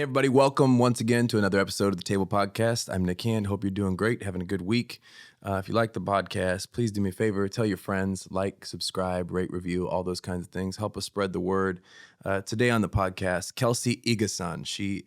Hey, everybody. Welcome once again to another episode of the Table Podcast. I'm Nick Hand. Hope you're doing great, having a good week. If you like the podcast, please do me a favor. Tell your friends, like, subscribe, rate, review, all those kinds of things. Help us spread the word. Today on the podcast, Kelsie Igasan. She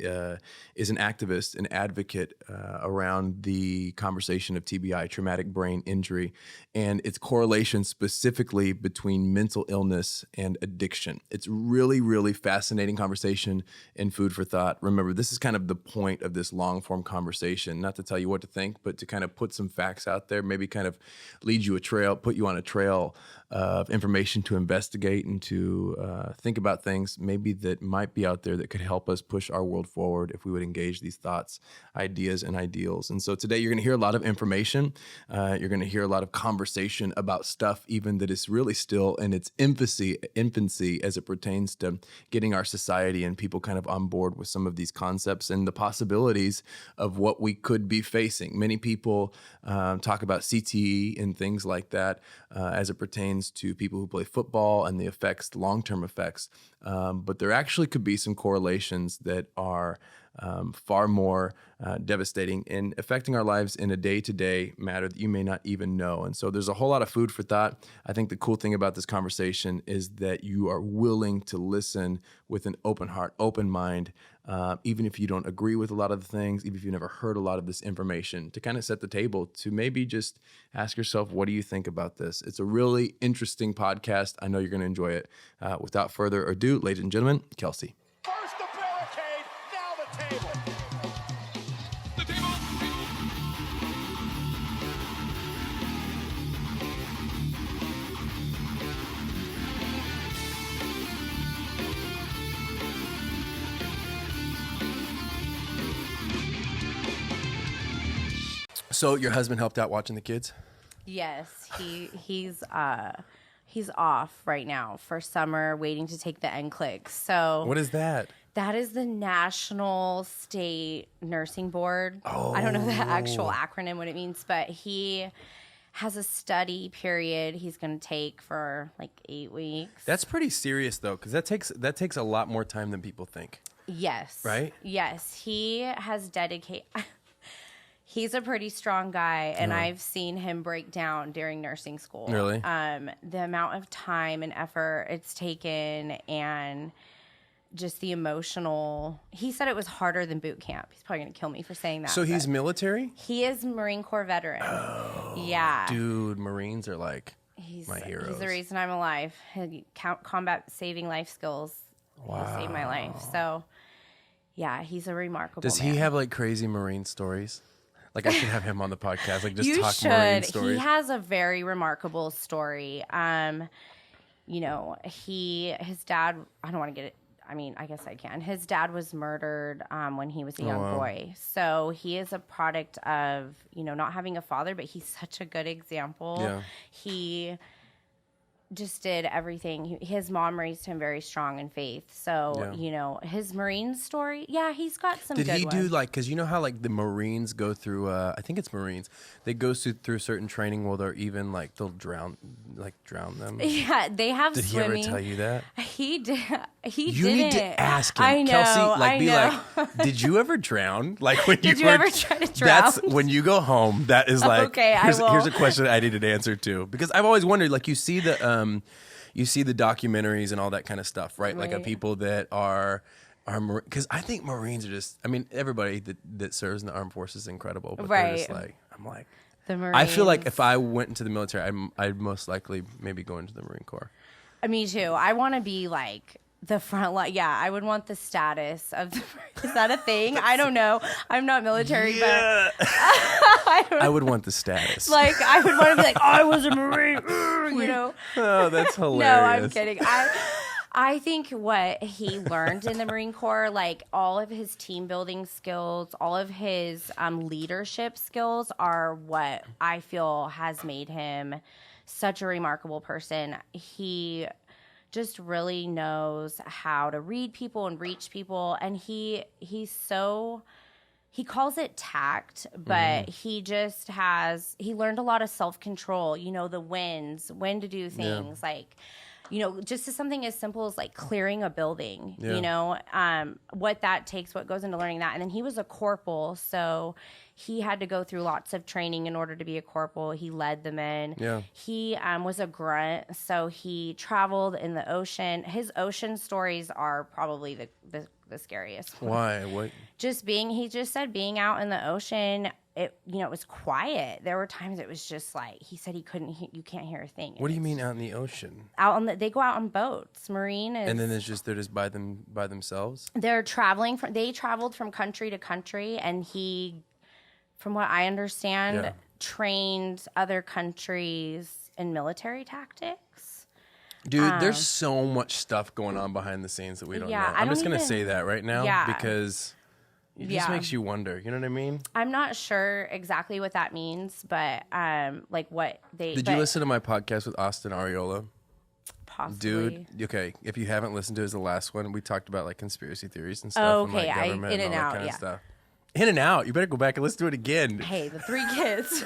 is an activist, an advocate around the conversation of TBI, traumatic brain injury, and its correlation specifically between mental illness and addiction. It's really, really fascinating conversation and food for thought. Remember, this is kind of the point of this long-form conversation, not to tell you what to think, but to kind of put some facts out there, maybe kind of lead you a trail, put you on a trail of information to investigate and to think about things maybe that might be out there that could help us push our world forward if we would engage these thoughts, ideas, and ideals. And so today you're going to hear a lot of information. You're going to hear a lot of conversation about stuff even that is really still in its infancy as it pertains to getting our society and people kind of on board with some of these concepts and the possibilities of what we could be facing. Many people talk about CTE and things like that as it pertains to people who play football and the effects, the long-term effects. But there actually could be some correlations that are far more devastating in affecting our lives in a day-to-day matter that you may not even know. And so there's a whole lot of food for thought. I think the cool thing about this conversation is that you are willing to listen with an open heart, open mind, even if you don't agree with a lot of the things, even if you've never heard a lot of this information, to kind of set the table to maybe just ask yourself, what do you think about this? It's a really interesting podcast. I know you're going to enjoy it. Without further ado, ladies and gentlemen, Kelsie. First the barricade, now the table. The table. So your husband helped out watching the kids? Yes, he's off right now for summer, waiting to take the NCLEX. So What is that? that is the National State Nursing Board. I don't know the actual acronym, what it means, but he has a study period he's going to take for like 8 weeks. That's pretty serious though, because that takes a lot more time than people think. Yes. Right? Yes, he has dedicated. He's a pretty strong guy, and I've seen him break down during nursing school. Really? The amount of time and effort it's taken, and just the emotional. He said it was harder than boot camp. He's probably going to kill me for saying that. So he's military? He is Marine Corps veteran. Oh, yeah. Dude, Marines are like my heroes. He's the reason I'm alive. Combat saving life skills. Wow. He saved my life. So, yeah, he's a remarkable Does man. he have like crazy Marine stories? Like I should have him on the podcast, like just You talk should. Marine stories. He has a very remarkable story. You know, his dad, I don't want to get it. I mean, I guess I can. His dad was murdered when he was a young boy. So he is a product of, not having a father, but he's such a good example. Yeah. He just did everything. His mom raised him very strong in faith. So, his Marine story, he's got some good Did he do ones. because you know how like the Marines go through, I think it's Marines, they go through certain training where they're even like, they'll drown them. Yeah, they have Did swimming. he ever tell you that? He did. He You didn't. need to ask him. I know. Kelsie, I be know. like, did you ever drown? Like when Did you were, ever try to drown? That's when you go home, that is like, Okay, here's I will. a question I need an answer to. Because I've always wondered, like you see the documentaries and all that kind of stuff, right? Like of people that are because I think Marines are just, I mean, everybody that serves in the armed forces is incredible, but they're just like, I'm like, The Marines. I feel like if I went into the military, I'd most likely maybe go into the Marine Corps. Me too. I want to be like the front line. Yeah, I would want the status of. Is that a thing? I don't know. I'm not military, Yeah. but I I would want the status. like. I would want to be like, I was a Marine. Oh, that's hilarious. No, I'm kidding. I think what he learned in the Marine Corps, like all of his team building skills, all of his leadership skills are what I feel has made him such a remarkable person. He just really knows how to read people and reach people. And he calls it tact, but he learned a lot of self-control, the when to do things, like, just as something as simple as like clearing a building, Yeah. what that takes, what goes into learning that. And then he was a corporal, so he had to go through lots of training in order to be a corporal. He led the men. Yeah. He was a grunt, so he traveled in the ocean. His ocean stories are probably the scariest. Why? What? He just said being out in the ocean, it was quiet. There were times it was just like, he said you can't hear a thing. What do you mean out in the ocean? They go out on boats. Marine is. And then they're just by themselves? They traveled from country to country, and he, from what I understand, trained other countries in military tactics. Dude, there's so much stuff going on behind the sines that we don't know. I'm just going to say that right now because it just makes you wonder. You know what I mean? I'm not sure exactly what that means, but like what they... Did you listen to my podcast with Austin Areola? Possibly. Dude, okay, if you haven't listened to it, it's the last one. We talked about like conspiracy theories and stuff. Okay, and, like, government In and all that Out, kind of stuff. In and Out. You better go back and listen to it again. Hey, the 3 kids.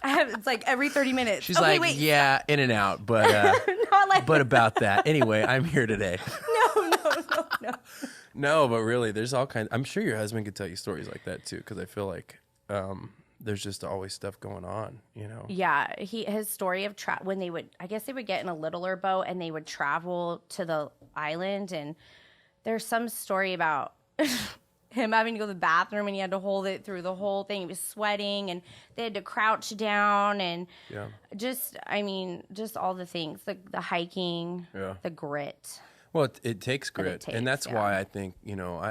It's like every 30 minutes. She's like, wait. Yeah, In and Out, but but about that. Anyway, I'm here today. No. No, but really, there's all kinds. I'm sure your husband could tell you stories like that too, because I feel like there's just always stuff going on, Yeah, his story of when they would get in a littler boat and they would travel to the island, and there's some story about him having to go to the bathroom and he had to hold it through the whole thing. He was sweating and they had to crouch down and just all the things, the hiking, the grit. Well, it takes grit, and that's why I think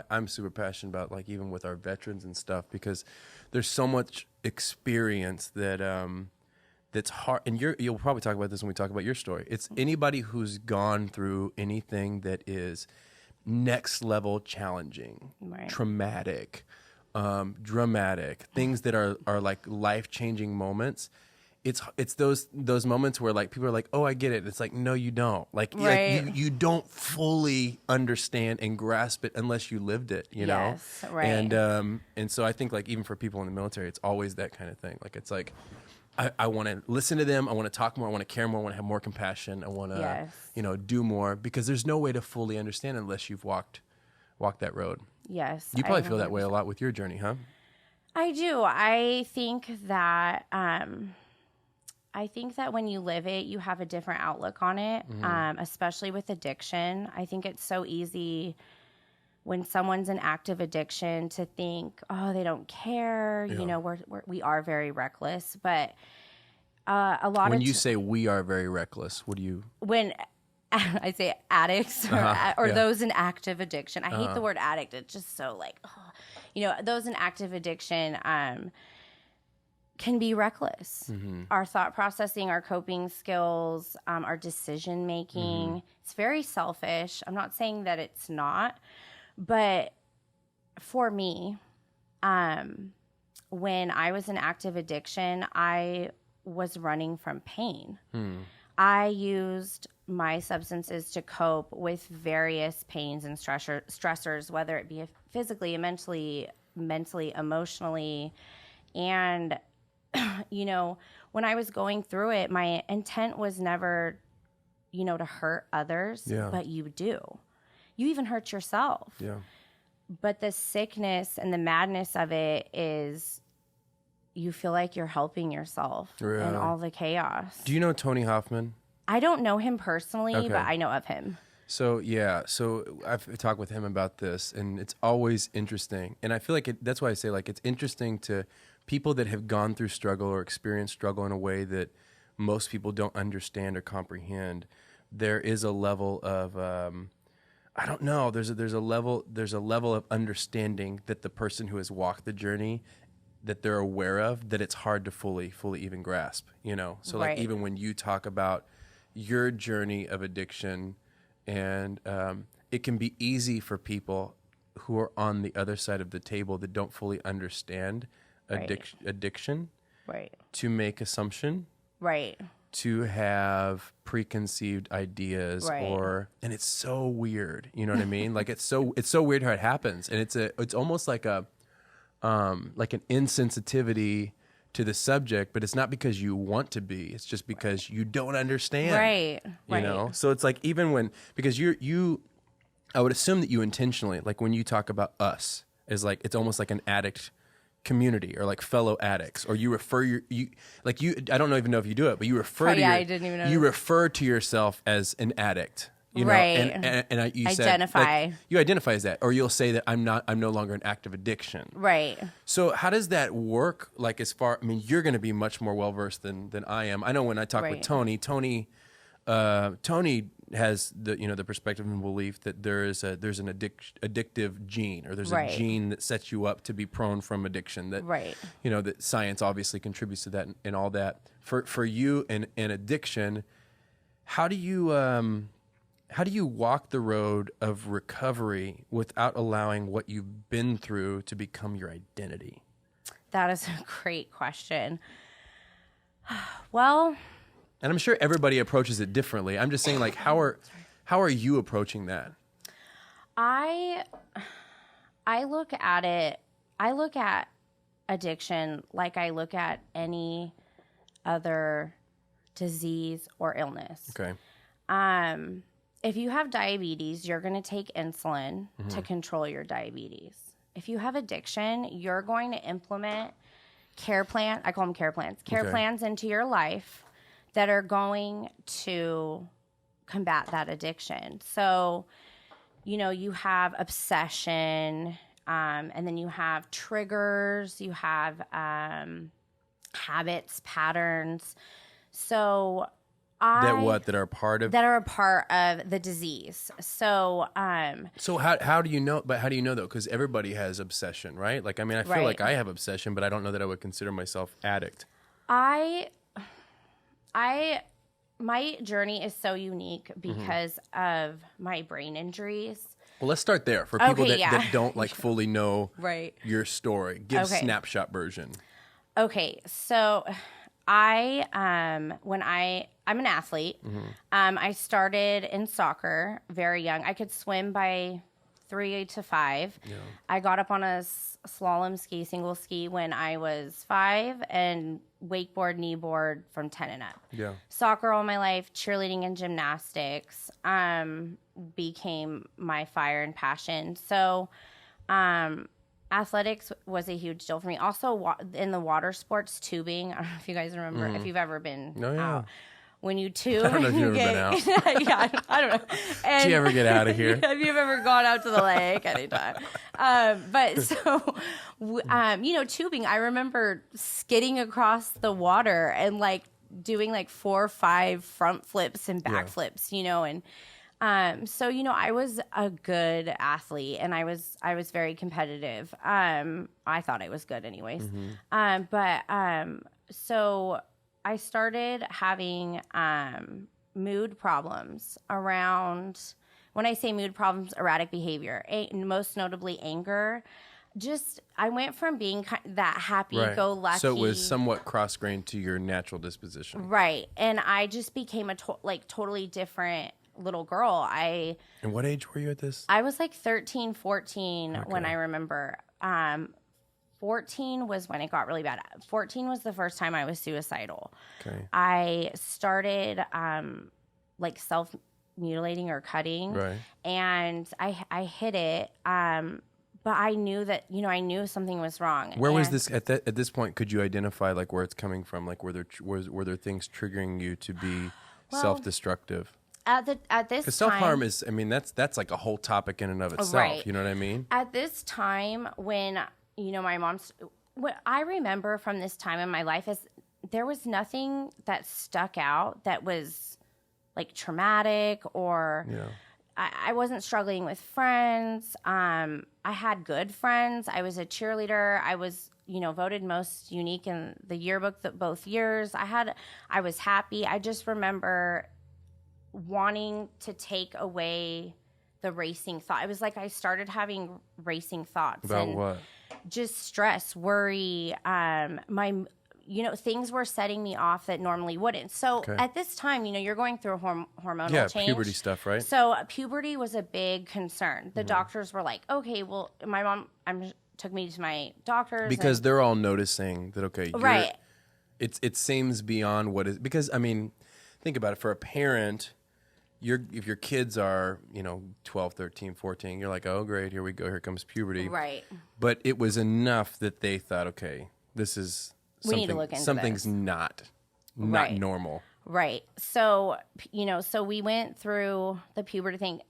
I'm super passionate about, like, even with our veterans and stuff, because there's so much experience that that's hard. And you'll probably talk about this when we talk about your story. It's anybody who's gone through anything that is next level challenging, traumatic, dramatic, things that are like life changing moments. It's those moments where like people are like, oh, I get it. It's like, no, you don't. Like, you don't fully understand and grasp it unless you lived it, know? Right. And so I think like even for people in the military, it's always that kind of thing. Like it's like I want to listen to them. I want to talk more. I want to care more. I want to have more compassion. I want to, do more, because there's no way to fully understand unless you've walked that road. Yes. You probably feel that way a lot with your journey, huh? I do. I think that when you live it, you have a different outlook on it, especially with addiction. I think it's so easy when someone's in active addiction to think, oh, they don't care. We are very reckless. But a lot when you say we are very reckless, what do you... When I say addicts or those in active addiction. I hate the word addict. It's just so like, those in active addiction... can be reckless. Our thought processing, our coping skills, our decision making. It's very selfish. I'm not saying that it's not, but for me, when I was in active addiction, I was running from pain. I used my substances to cope with various pains and stressors, whether it be physically, mentally, emotionally, and when I was going through it, my intent was never, to hurt others, but you do. You even hurt yourself. Yeah. But the sickness and the madness of it is you feel like you're helping yourself in all the chaos. Do you know Tony Hoffman? I don't know him personally, but I know of him. So I've talked with him about this, and it's always interesting. And I feel like that's why I say, like, it's interesting to people that have gone through struggle or experienced struggle in a way that most people don't understand or comprehend. There is a level of I don't know. There's a level of understanding that the person who has walked the journey, that they're aware of, that it's hard to fully even grasp. So like even when you talk about your journey of addiction, and it can be easy for people who are on the other side of the table that don't fully understand addiction, to make assumption, to have preconceived ideas, and it's so weird. You know what I mean? Like it's so weird how it happens, and it's almost like an insensitivity to the subject, but it's not because you want to be. It's just because you don't understand. Right. You know? So it's like even when, because I would assume that you intentionally, like when you talk about us, is like, it's almost like an addict community or like fellow addicts, or you refer I don't even know if you do it, but you refer I didn't even know. You refer to yourself as an addict. You know, right. And you identify. said, like, you identify as that, or you'll say that I'm no longer an active addiction. Right. So how does that work? Like I mean, you're going to be much more well-versed than I am. I know when I talk with Tony has the perspective and belief that there's an addictive gene, or there's a gene that sets you up to be prone from addiction. That that science obviously contributes to that and all that. For you in addiction, how do you walk the road of recovery without allowing what you've been through to become your identity? That is a great question. Well, and I'm sure everybody approaches it differently. I'm just saying, like, how are you approaching that? I look at it. I look at addiction like I look at any other disease or illness. Okay. If you have diabetes, you're going to take insulin to control your diabetes. If you have addiction, you're going to implement care plan. I call them care plans. Plans into your life that are going to combat that addiction. So, you have obsession, and then you have triggers, you have habits, patterns. So that are a part of the disease. So how do you know? But how do you know though? Because everybody has obsession, right? Like, I mean, I feel like I have obsession, but I don't know that I would consider myself addict. My journey is so unique because of my brain injuries. Well, let's start there for people that don't like fully know your story. Give snapshot version. Okay, so I'm an athlete. I started in soccer very young. I could swim by 3 to 5. Yeah. I got up on a slalom ski, single ski when I was 5, and wakeboard, kneeboard from 10 and up. Yeah. Soccer all my life, cheerleading and gymnastics became my fire and passion. So athletics was a huge deal for me. Also, in the water sports, tubing. I don't know if you guys remember, if you've ever been out. When you tube, I don't know if you've ever been out. Yeah, I don't know. And did you ever get out of here? Have you ever gone out to the lake anytime? But so, tubing. I remember skidding across the water and like doing like 4 or 5 front flips and back flips. And so I was a good athlete, and I was very competitive. I thought I was good, anyways. So I started having mood problems around, when I say mood problems, erratic behavior, most notably anger. Just, I went from being that happy-go-lucky. So it was somewhat cross-grained to your natural disposition. Right. And I just became a totally different little girl. And what age were you at this? I was like 13, 14 when I remember. 14 was when it got really bad. 14 was the first time I was suicidal. Okay. I started self-mutilating or cutting. Right. And I hid it. But I knew that, I knew something was wrong. Where was this at this point? Could you identify like where it's coming from? Like were there things triggering you to be self-destructive? At this time, because self-harm is, I mean, that's like a whole topic in and of itself. Right. You know what I mean? At this time, when my mom's, what I remember from this time in my life is there was nothing that stuck out that was like traumatic, or I wasn't struggling with friends. I had good friends. I was a cheerleader. I was, voted most unique in the yearbook both years. I was happy. I just remember wanting to take away the racing thought. It was like I started having racing thoughts. About what? Just stress, worry. Things were setting me off that normally wouldn't. So at this time, you're going through hormonal change. Puberty stuff, right? So puberty was a big concern. The doctors were like, okay, well, my mom took me to my doctors. Because they're all noticing that, It seems beyond what is, because I mean, think about it. For a parent, if your kids are, 12, 13, 14, you're like, oh, great, here we go, here comes puberty. Right. But it was enough that they thought, okay, this is We need to look into something's this. not Right. normal. Right. So, so we went through the puberty thing.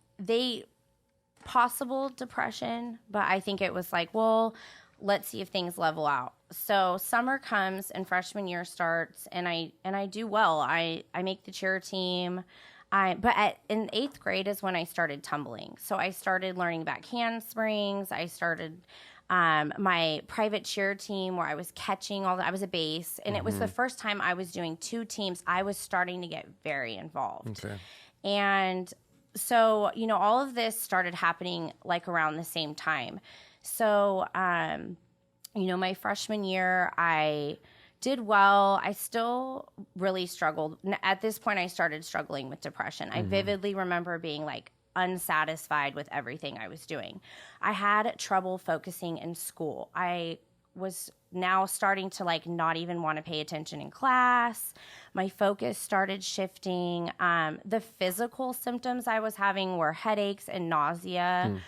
Possible depression, but I think it was like, well, let's see if things level out. So summer comes and freshman year starts, and I do well. I make the cheer team. In 8th grade is when I started tumbling. So I started learning about handsprings. I started my private cheer team where I was catching I was a base, and it was the first time I was doing 2 teams. I was starting to get very involved. Okay. And so, all of this started happening like around the same time. So, my freshman year, I did well. I still really struggled. At this point, I started struggling with depression. I vividly remember being like unsatisfied with everything I was doing. I had trouble focusing in school. I was now starting to like not even want to pay attention in class. My focus started shifting. The physical symptoms I was having were headaches and nausea.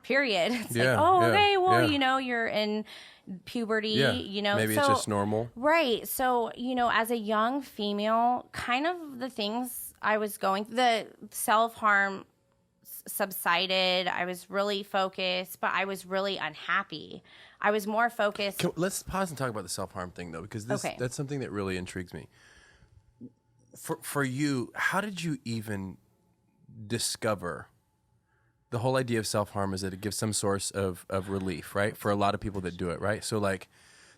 Period. It's okay, well, you're in puberty, Maybe it's just normal. Right. So, as a young female, kind of the things I was going, the self-harm subsided. I was really focused, but I was really unhappy. I was more focused. Let's pause and talk about the self-harm thing, though, because that's something that really intrigues me. For you, how did you even discover the whole idea of self-harm is that it gives some source of relief, right? For a lot of people that do it, right? So like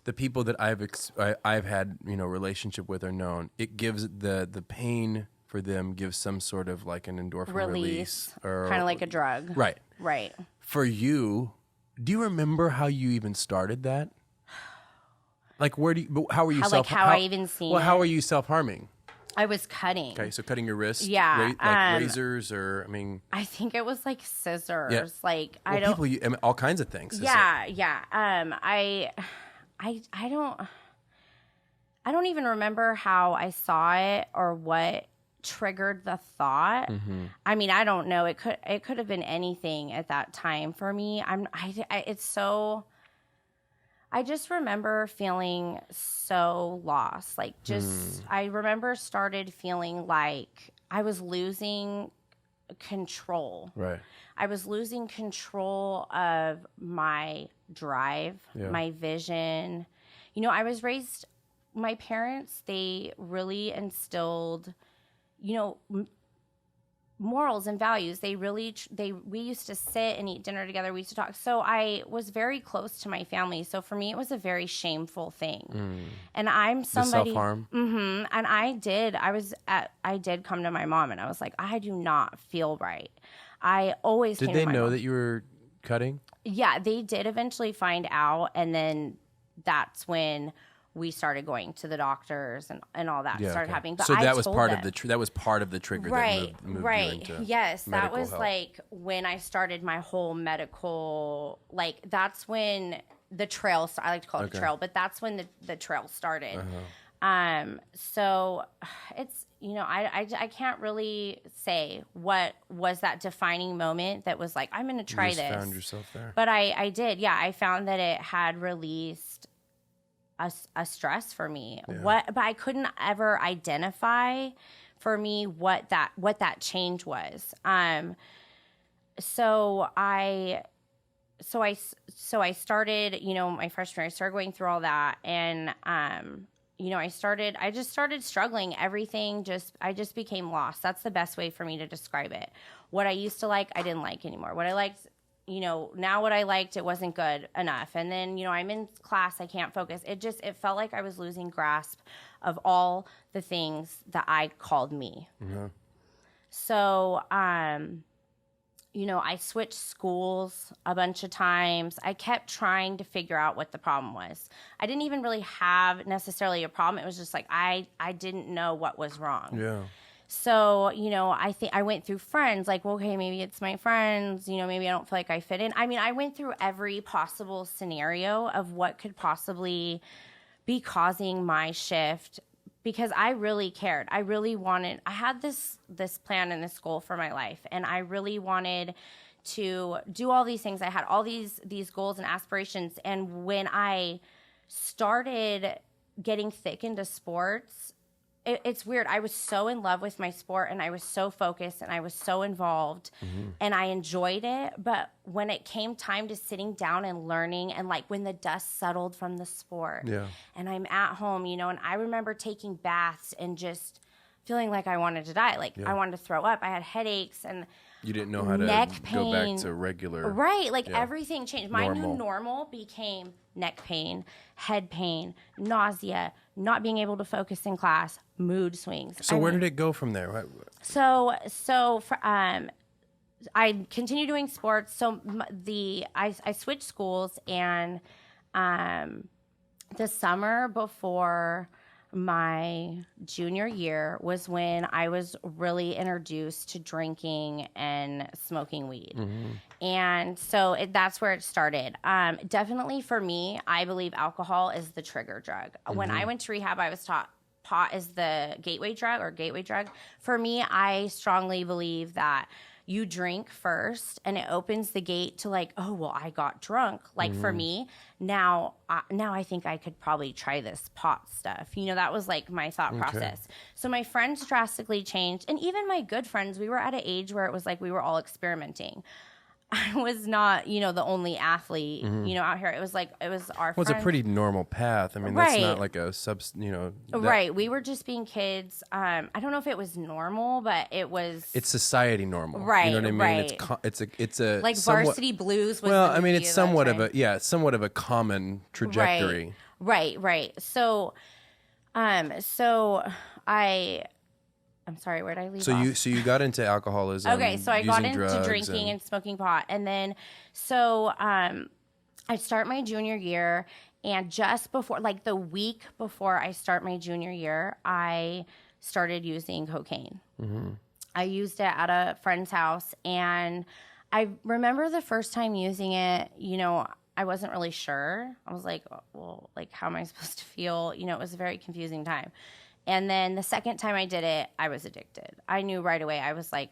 the people that I've had, relationship with or known, it gives the pain for them gives some sort of like an endorphin release. Or kind of like a drug. Right. Right. For you, do you remember how you even started that? Like how were you how I even seen Well, how it? are you self-harming? I was cutting. Okay, so cutting your wrist? Yeah. Like razors I think it was like scissors. Yeah. Like, people all kinds of things. Yeah, yeah. I don't even remember how I saw it or what triggered the thought. I mean, I don't know. It could have been anything at that time for me. I just remember feeling so lost. Like I remember started feeling like I was losing control. Right. I was losing control of my drive, my vision. I was raised, my parents, they really instilled, morals and values. We used to sit and eat dinner together. We used to talk. So I was very close to my family. So for me, it was a very shameful thing. And I'm somebody. The self-harm? And I did come to my mom and I was like, I do not feel right. I always Did came they to my know mom. that you were cutting? Yeah, they did eventually find out. And then that's when we started going to the doctors and all that started happening. But so that was part them. of the that was part of the trigger that moved you into yes, that was health. like when I started my whole medical. Like that's when the trail. I like to call it a trail, but that's when the trail started. So it's I can't really say what was that defining moment that was like I'm going to try you just this. Found yourself there, but I did. Yeah, I found that it had released a stress for me. But I couldn't ever identify for me what that change was. So I started, my freshman year, I started going through all that, and I just started struggling. Everything I just became lost. That's the best way for me to describe it. What I used to like, I didn't like anymore. What I liked, now what I liked, it wasn't good enough. And then, I'm in class, I can't focus. It felt like I was losing grasp of all the things that I called me. So, I switched schools a bunch of times. I kept trying to figure out what the problem was. I didn't even really have necessarily a problem. It was just like, I didn't know what was wrong. Yeah. So, I think I went through friends, like, well, okay, maybe it's my friends, maybe I don't feel like I fit in. I mean, I went through every possible scenario of what could possibly be causing my shift, because I really cared. I really wanted, I had this plan and this goal for my life, and I really wanted to do all these things. I had all these goals and aspirations. And when I started getting thick into sports, it's weird. I was so in love with my sport, and I was so focused, and I was so involved, and I enjoyed it. But when it came time to sitting down and learning, and like when the dust settled from the sport, and I'm at home, you know, and I remember taking baths and just feeling like I wanted to die. Like I wanted to throw up. I had headaches, and you didn't know how to go back to regular. Right. Like everything changed. My new normal became neck pain, head pain, nausea, not being able to focus in class, mood swings. So where did it go from there? So I continued doing sports. So I switched schools, and the summer before my junior year was when I was really introduced to drinking and smoking weed. And so that's where it started. Definitely for me, I believe alcohol is the trigger drug. When I went to rehab, I was taught pot is the gateway drug. For me, I strongly believe that you drink first, and it opens the gate to like, oh, well, I got drunk. Like for me, now I think I could probably try this pot stuff. You know, that was like my thought process. So my friends drastically changed. And even my good friends, we were at an age where it was like we were all experimenting. I was not, you know, the only athlete, you know, out here. It was our friends. It's a pretty normal path. I mean, that's not like a Right. We were just being kids. I don't know if it was normal, but it was. It's society normal. Right. You know what I mean? Right. It's a like Varsity Blues was well, I mean, it's somewhat of a common trajectory. Right. So I'm sorry, where did I leave off? So you got into alcoholism. Okay, so I got into drinking and smoking pot. And then, I start my junior year, and just before, like the week before I start my junior year, I started using cocaine. I used it at a friend's house, and I remember the first time using it, you know, I wasn't really sure. I was like, well, like, how am I supposed to feel? You know, it was a very confusing time. And then the second time I did it, I was addicted. I knew right away. I was like,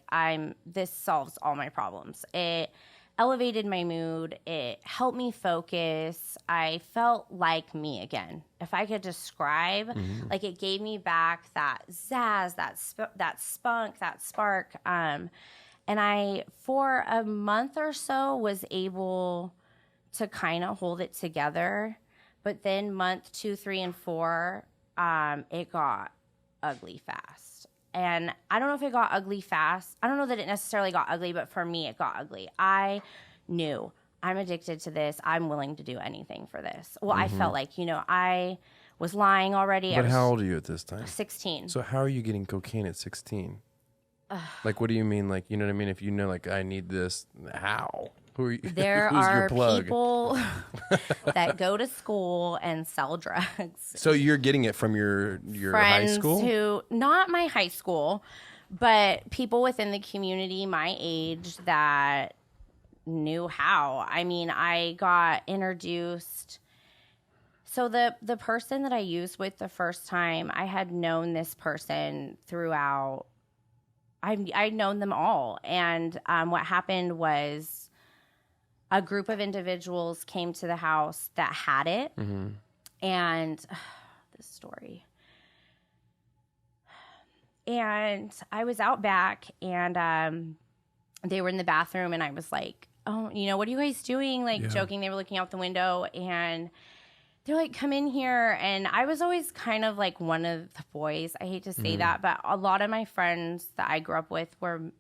this solves all my problems. It elevated my mood. It helped me focus. I felt like me again. If I could describe, like it gave me back that zazz, that spunk, that spark. And I, for a month or so, was able to kind of hold it together. But then month 2, 3, and 4, it got ugly fast. And I don't know if it got ugly fast. I don't know that it necessarily got ugly, but for me, it got ugly. I knew I'm addicted to this. I'm willing to do anything for this. Well, I felt like, you know, I was lying already. But how old are you at this time? 16. So how are you getting cocaine at 16? Like, what do you mean? Like, you know what I mean? If you know, like, I need this, how? Who are you? There are people that go to school and sell drugs. So you're getting it from your high school? Who, not my high school, but people within the community my age that knew how. I mean, I got introduced. So the person that I used with the first time, I had known this person throughout. I'd known them all. And what happened was a group of individuals came to the house that had it. And this story. And I was out back, and they were in the bathroom, and I was like, oh, you know, what are you guys doing? Like joking. They were looking out the window, and they're like, come in here. And I was always kind of like one of the boys. I hate to say that, but a lot of my friends that I grew up with were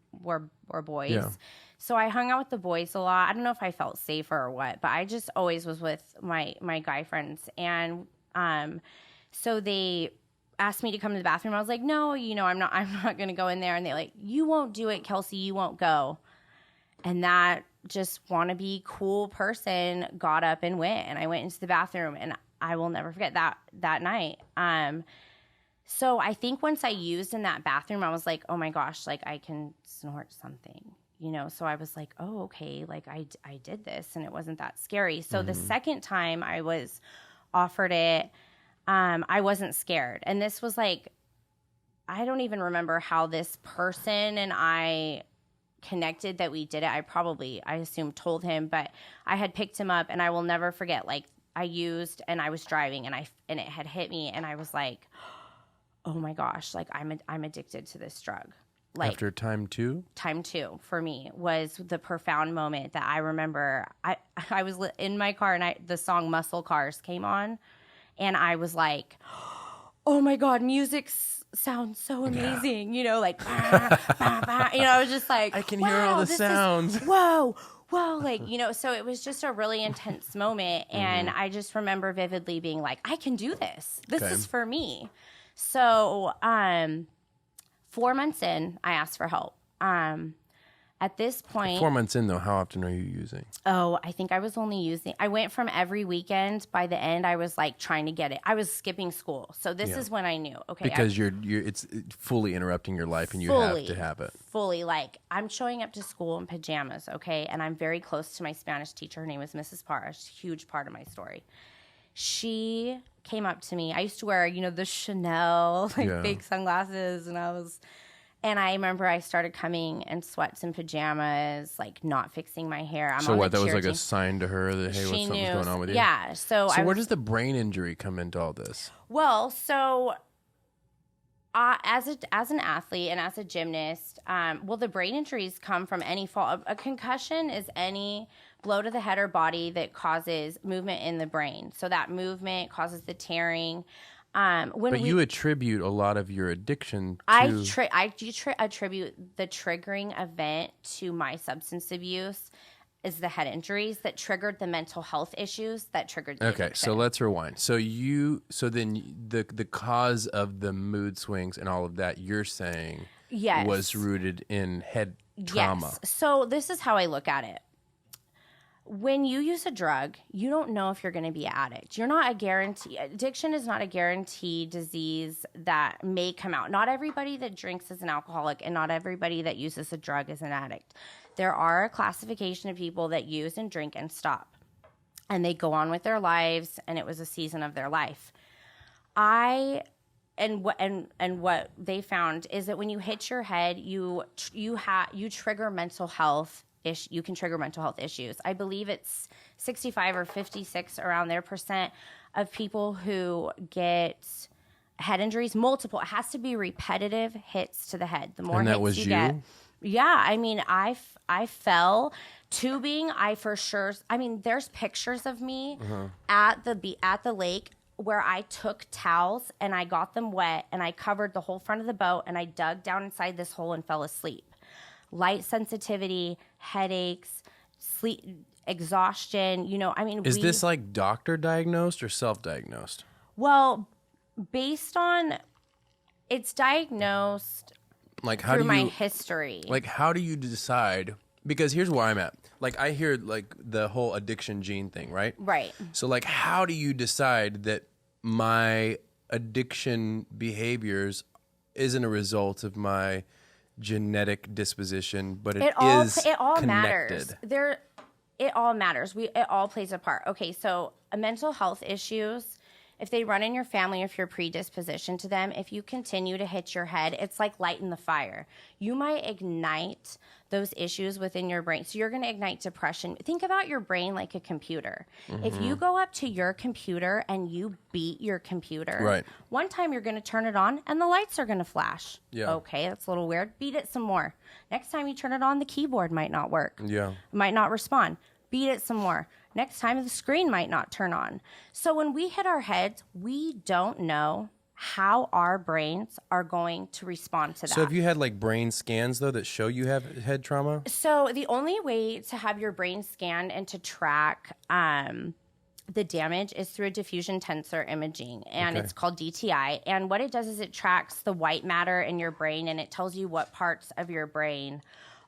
boys. Yeah. So I hung out with the boys a lot. I don't know if I felt safer or what, but I just always was with my guy friends. And so they asked me to come to the bathroom. I was like, no, you know, I'm not going to go in there. And they're like, you won't do it, Kelsie. You won't go. And that just wannabe cool person got up and went. And I went into the bathroom, and I will never forget that night. So I think once I used in that bathroom, I was like, oh my gosh, like I can snort something, you know? So I was like, oh, okay. Like I did this, and it wasn't that scary. So the second time I was offered it, I wasn't scared. And this was like, I don't even remember how this person and I connected that we did it. I assume told him, but I had picked him up, and I will never forget, like, I used, and I was driving, and it had hit me, and I was like, oh my gosh, like I'm addicted to this drug. Like, after time two for me was the profound moment that I remember. I was in my car, and the song Muscle Cars came on, and I was like, oh my God, music sounds so amazing. You know, like, bah, bah, bah. You know, I was just like, I can hear all the sounds. Whoa, like, you know, so it was just a really intense moment. And I just remember vividly being like, I can do this. This is for me. So 4 months in, I asked for help. At this point... 4 months in, though, how often are you using? Oh, I think I was only using... I went from every weekend. By the end, I was like trying to get it. I was skipping school. So this is when I knew. Okay, because it's fully interrupting your life, and you have to have it. Fully. Like, I'm showing up to school in pajamas, okay? And I'm very close to my Spanish teacher. Her name was Mrs. Parrish. Huge part of my story. She came up to me. I used to wear, you know, the Chanel, big sunglasses, and I remember I started coming in sweats and pajamas, like not fixing my hair. So what? That was like a sign to her that, hey, something's going on with you? Yeah. So where does the brain injury come into all this? Well, so as an athlete and as a gymnast, the brain injuries come from any fall. A concussion is any blow to the head or body that causes movement in the brain. So that movement causes the tearing. You attribute a lot of your addiction to... I attribute the triggering event to my substance abuse is the head injuries that triggered the mental health issues that triggered the addiction. So let's rewind. So then the cause of the mood swings and all of that, you're saying was rooted in head trauma. Yes. So this is how I look at it. When you use a drug, you don't know if you're going to be an addict. You're not a guarantee. Addiction is not a guaranteed disease that may come out. Not everybody that drinks is an alcoholic, and not everybody that uses a drug is an addict. There are a classification of people that use and drink and stop, and they go on with their lives, and it was a season of their life. And what they found is that when you hit your head, you trigger mental health. You can trigger mental health issues. I believe it's 65 or 56 around there % of people who get head injuries, multiple. It has to be repetitive hits to the head. The more hits you get. Yeah, I mean, I fell tubing. There's pictures of me at the lake where I took towels and I got them wet and I covered the whole front of the boat and I dug down inside this hole and fell asleep. Light sensitivity, headaches, sleep, exhaustion, Is this like doctor diagnosed or self-diagnosed? Well, based on it's diagnosed through my history. Like, how do you decide? Because here's where I'm at. Like, I hear like the whole addiction gene thing, right? Right. So like, how do you decide that my addiction behaviors isn't a result of my genetic disposition, but it all connected. Matters. It all matters. It all plays a part. Okay, so mental health issues, if they run in your family, if you're predispositioned to them, if you continue to hit your head, it's like lighting the fire. You might ignite those issues within your brain. So you're going to ignite depression. Think about your brain like a computer. Mm-hmm. If you go up to your computer and you beat your computer, right, one time you're going to turn it on and the lights are going to flash. Yeah. Okay, that's a little weird. Beat it some more. Next time you turn it on, the keyboard might not work. Yeah. Might not respond. Beat it some more. Next time the screen might not turn on. So when we hit our heads, we don't know how our brains are going to respond to that. So have you had like brain scans though that show you have head trauma? So the only way to have your brain scanned and to track the damage is through a diffusion tensor imaging, and it's called DTI. And what it does is it tracks the white matter in your brain, and it tells you what parts of your brain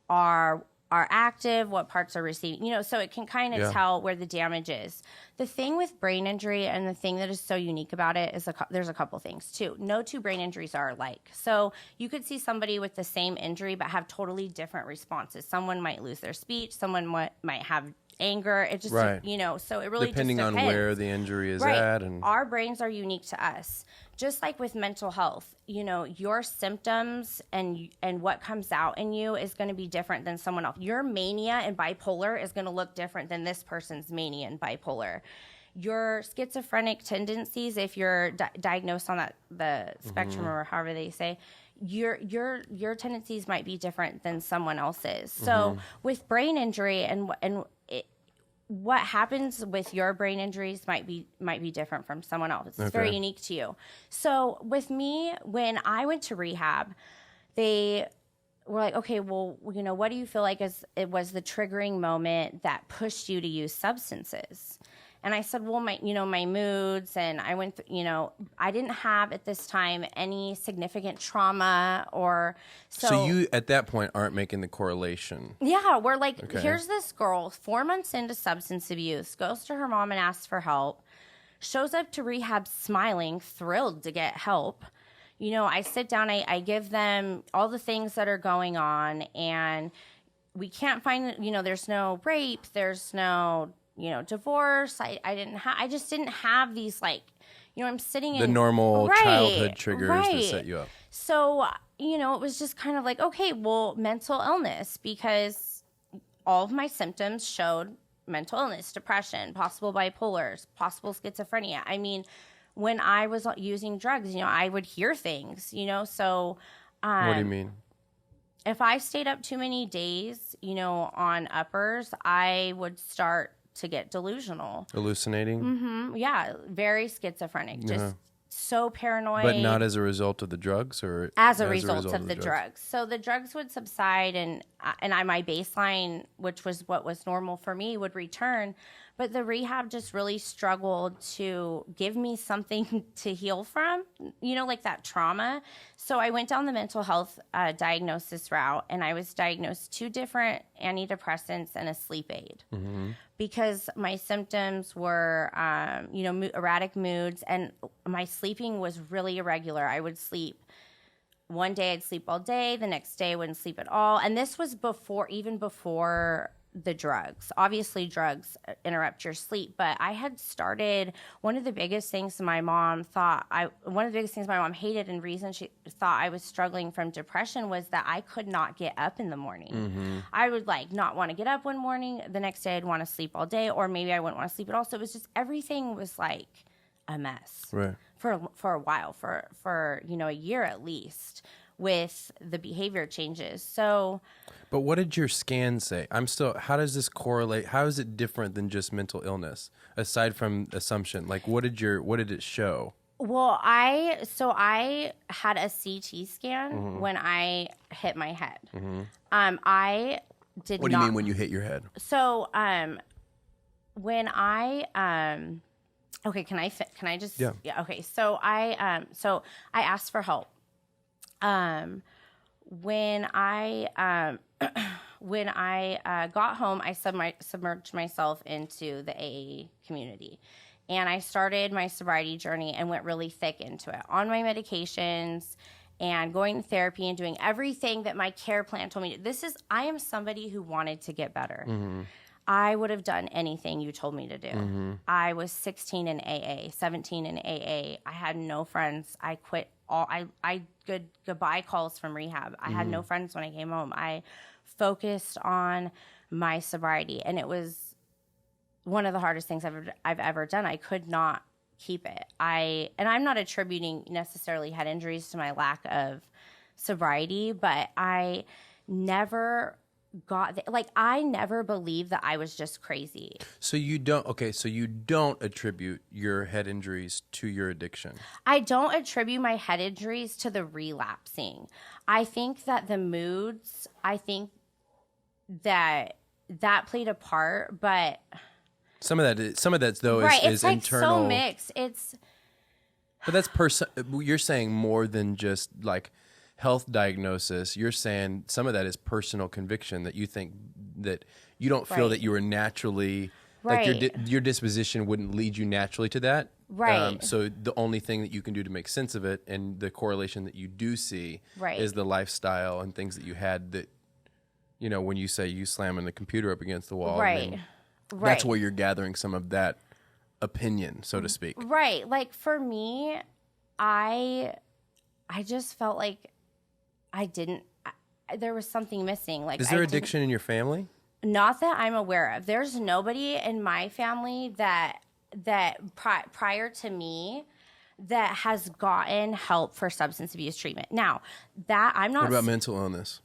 are active, what parts are receiving, so it can kind of tell where the damage is. The thing with brain injury and the thing that is so unique about it is there's a couple things too. No two brain injuries are alike. So you could see somebody with the same injury but have totally different responses. Someone might lose their speech. Someone might have anger. It just, Right. so it really Depending just on depends. where the injury is Right. at. And our brains are unique to us. Just like with mental health, your symptoms and what comes out in you is going to be different than someone else. Your mania and bipolar is going to look different than this person's mania and bipolar. Your schizophrenic tendencies, if you're diagnosed on the spectrum or however they say, your tendencies might be different than someone else's. So with brain injury what happens with your brain injuries might be different from someone else. It's very unique to you. So with me, when I went to rehab, they were like, okay, well, what do you feel like it was the triggering moment that pushed you to use substances? And I said, well, my moods, and I went, I didn't have at this time any significant trauma or so you at that point aren't making the correlation. Yeah, we're like, here's this girl 4 months into substance abuse, goes to her mom and asks for help, shows up to rehab smiling, thrilled to get help. I sit down, I give them all the things that are going on, and we can't find, there's no rape, there's no divorce. I just didn't have these, I'm sitting in the normal childhood triggers that set you up. So, it was just kind of like, okay, well, mental illness, because all of my symptoms showed mental illness, depression, possible bipolars, possible schizophrenia. I mean, when I was using drugs, I would hear things, so. What do you mean? If I stayed up too many days, on uppers, I would start to get delusional. Hallucinating? Mm-hmm. Yeah, very schizophrenic. Just so paranoid. But not as a result of the drugs, or as a result of the drugs. So the drugs would subside, and my baseline, which was what was normal for me, would return. But the rehab just really struggled to give me something to heal from, like that trauma. So I went down the mental health diagnosis route, and I was diagnosed 2 different antidepressants and a sleep aid. Because my symptoms were, erratic moods, and my sleeping was really irregular. I would sleep. One day I'd sleep all day. The next day I wouldn't sleep at all. And this was before the drugs. Obviously, drugs interrupt your sleep, but I had started one of the biggest things my mom hated, and reason she thought I was struggling from depression was that I could not get up in the morning. I would not want to get up one morning. The next day I'd want to sleep all day, or maybe I wouldn't want to sleep at all. So it was just, everything was like a mess. Right. For a while, for a year at least, with the behavior changes. So, but what did your scan say? How does this correlate? How is it different than just mental illness, aside from assumption? What did it show? Well, I had a CT scan when I hit my head. I did not. What do you mean when you hit your head? So, when I okay, can I just? Yeah. Okay. So I asked for help. When I got home, I submerged myself into the AA community, and I started my sobriety journey and went really thick into it on my medications and going to therapy and doing everything that my care plan told me to. I am somebody who wanted to get better. I would have done anything you told me to do. I was 16 in AA, 17 in AA. I had no friends. I quit all. I goodbye calls from rehab. I had no friends when I came home. I focused on my sobriety, and it was one of the hardest things I've ever done. I could not keep it. I'm not attributing necessarily head injuries to my lack of sobriety, but I never I never believed that I was just crazy. So you don't attribute your head injuries to your addiction. I don't attribute my head injuries to the relapsing. I think that the moods, that played a part, but some of that's though right, is internal. So mixed. But that's you're saying more than just health diagnosis. You're saying some of that is personal conviction, that you think that you don't feel that you were naturally your disposition wouldn't lead you naturally to that. Right. So the only thing that you can do to make sense of it, and the correlation that you do see, is the lifestyle and things that you had that, when you say you slamming the computer up against the wall. Right. That's where you're gathering some of that opinion, so to speak. Right. Like for me, I just felt like there was something missing. Like, is there addiction in your family? Not that I'm aware of. There's nobody in my family that prior to me that has gotten help for substance abuse treatment. Now, that I'm not. What about mental illness?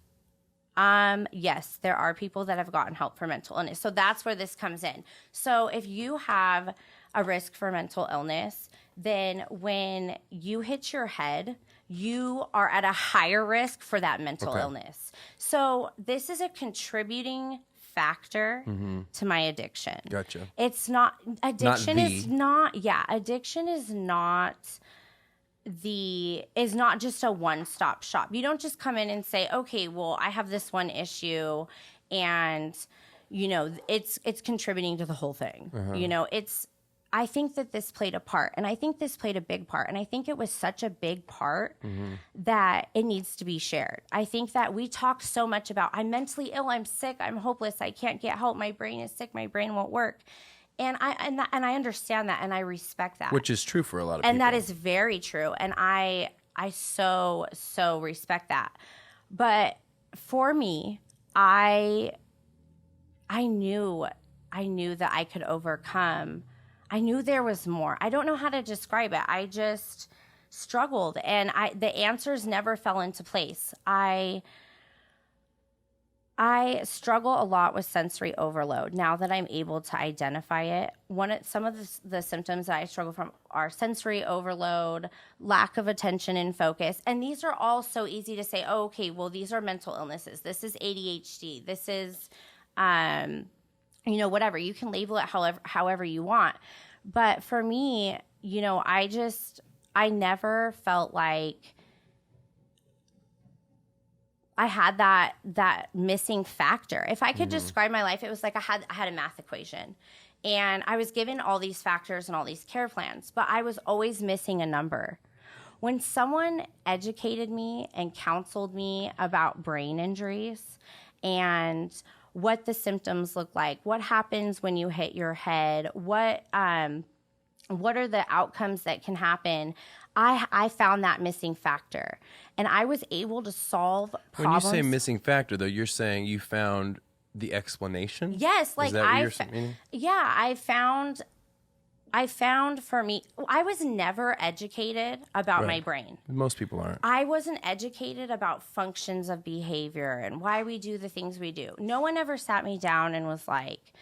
Yes, there are people that have gotten help for mental illness. So that's where this comes in. So if you have a risk for mental illness, then when you hit your head, you are at a higher risk for that mental illness. So this is a contributing factor to my addiction. Gotcha. It's not addiction is not just a one-stop shop. You don't just come in and say, okay, well, I have this one issue and it's contributing to the whole thing. I think that this played a part, and I think this played a big part, and I think it was such a big part that it needs to be shared. I think that we talk so much about, I'm mentally ill, I'm sick, I'm hopeless, I can't get help, my brain is sick, my brain won't work. And I understand that, and I respect that. Which is true for a lot of people. And that is very true, and I so respect that. But for me, I knew that I could overcome. I knew there was more. I don't know how to describe it. I just struggled, and the answers never fell into place. I struggle a lot with sensory overload. Now that I'm able to identify it, some of the symptoms that I struggle from are sensory overload, lack of attention and focus, and these are all so easy to say, oh, okay, well, these are mental illnesses. This is ADHD. This is whatever. You can label it however you want. But for me, I never felt like I had that missing factor. If I could describe my life, it was like I had a math equation. And I was given all these factors and all these care plans, but I was always missing a number. When someone educated me and counseled me about brain injuries and what the symptoms look like, what happens when you hit your head, what are the outcomes that can happen, I found that missing factor. And I was able to solve problems. When you say missing factor, though, you're saying you found the explanation? Yes. Like is that what you're meaning? Yeah, I found for me, I was never educated about my brain. Most people aren't. I wasn't educated about functions of behavior and why we do the things we do. No one ever sat me down and was like,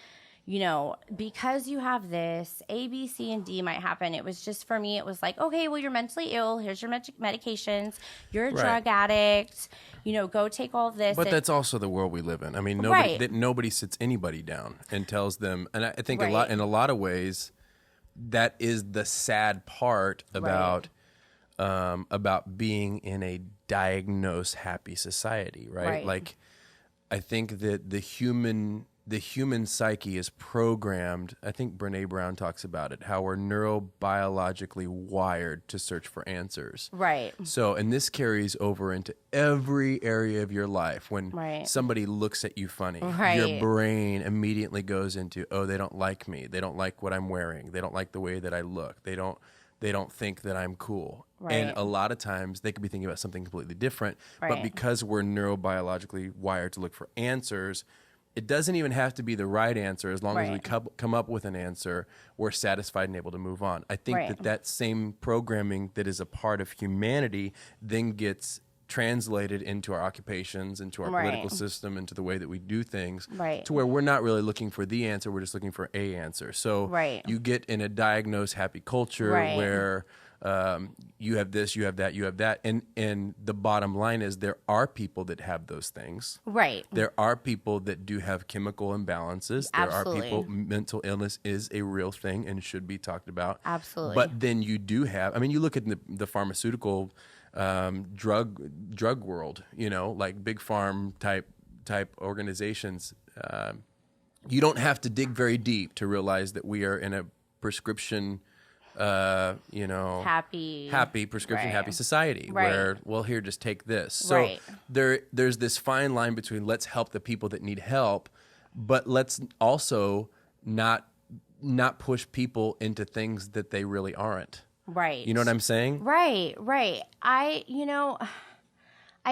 because you have this, A, B, C, and D might happen. It was just, for me, it was like, okay, well, you're mentally ill. Here's your medications. You're a drug addict. Go take all of this. But that's also the world we live in. I mean, nobody sits anybody down and tells them. And I think in a lot of ways, that is the sad part about being in a diagnosed happy society, right? Like, I think that the human psyche is programmed. I think Brene Brown talks about it, how we're neurobiologically wired to search for answers. Right. So, and this carries over into every area of your life. When somebody looks at you funny, your brain immediately goes into, oh, they don't like me. They don't like what I'm wearing. They don't like the way that I look. They don't think that I'm cool. Right. And a lot of times they could be thinking about something completely different. Right. But because we're neurobiologically wired to look for answers, it doesn't even have to be the right answer. As long as we come up with an answer, we're satisfied and able to move on. I think that same programming that is a part of humanity then gets translated into our occupations, into our political system, into the way that we do things, to where we're not really looking for the answer, we're just looking for a answer. So you get in a diagnosed happy culture where you have this, you have that, you have that. And the bottom line is there are people that have those things. Right. There are people that do have chemical imbalances. Absolutely. There are people, mental illness is a real thing and should be talked about. Absolutely. But then you do have, I mean, you look at the pharmaceutical drug world, like big farm type organizations. You don't have to dig very deep to realize that we are in a prescription happy prescription happy society where, well, here, just take this. So there's this fine line between let's help the people that need help, but let's also not push people into things that they really aren't. Right. You know what I'm saying? Right. I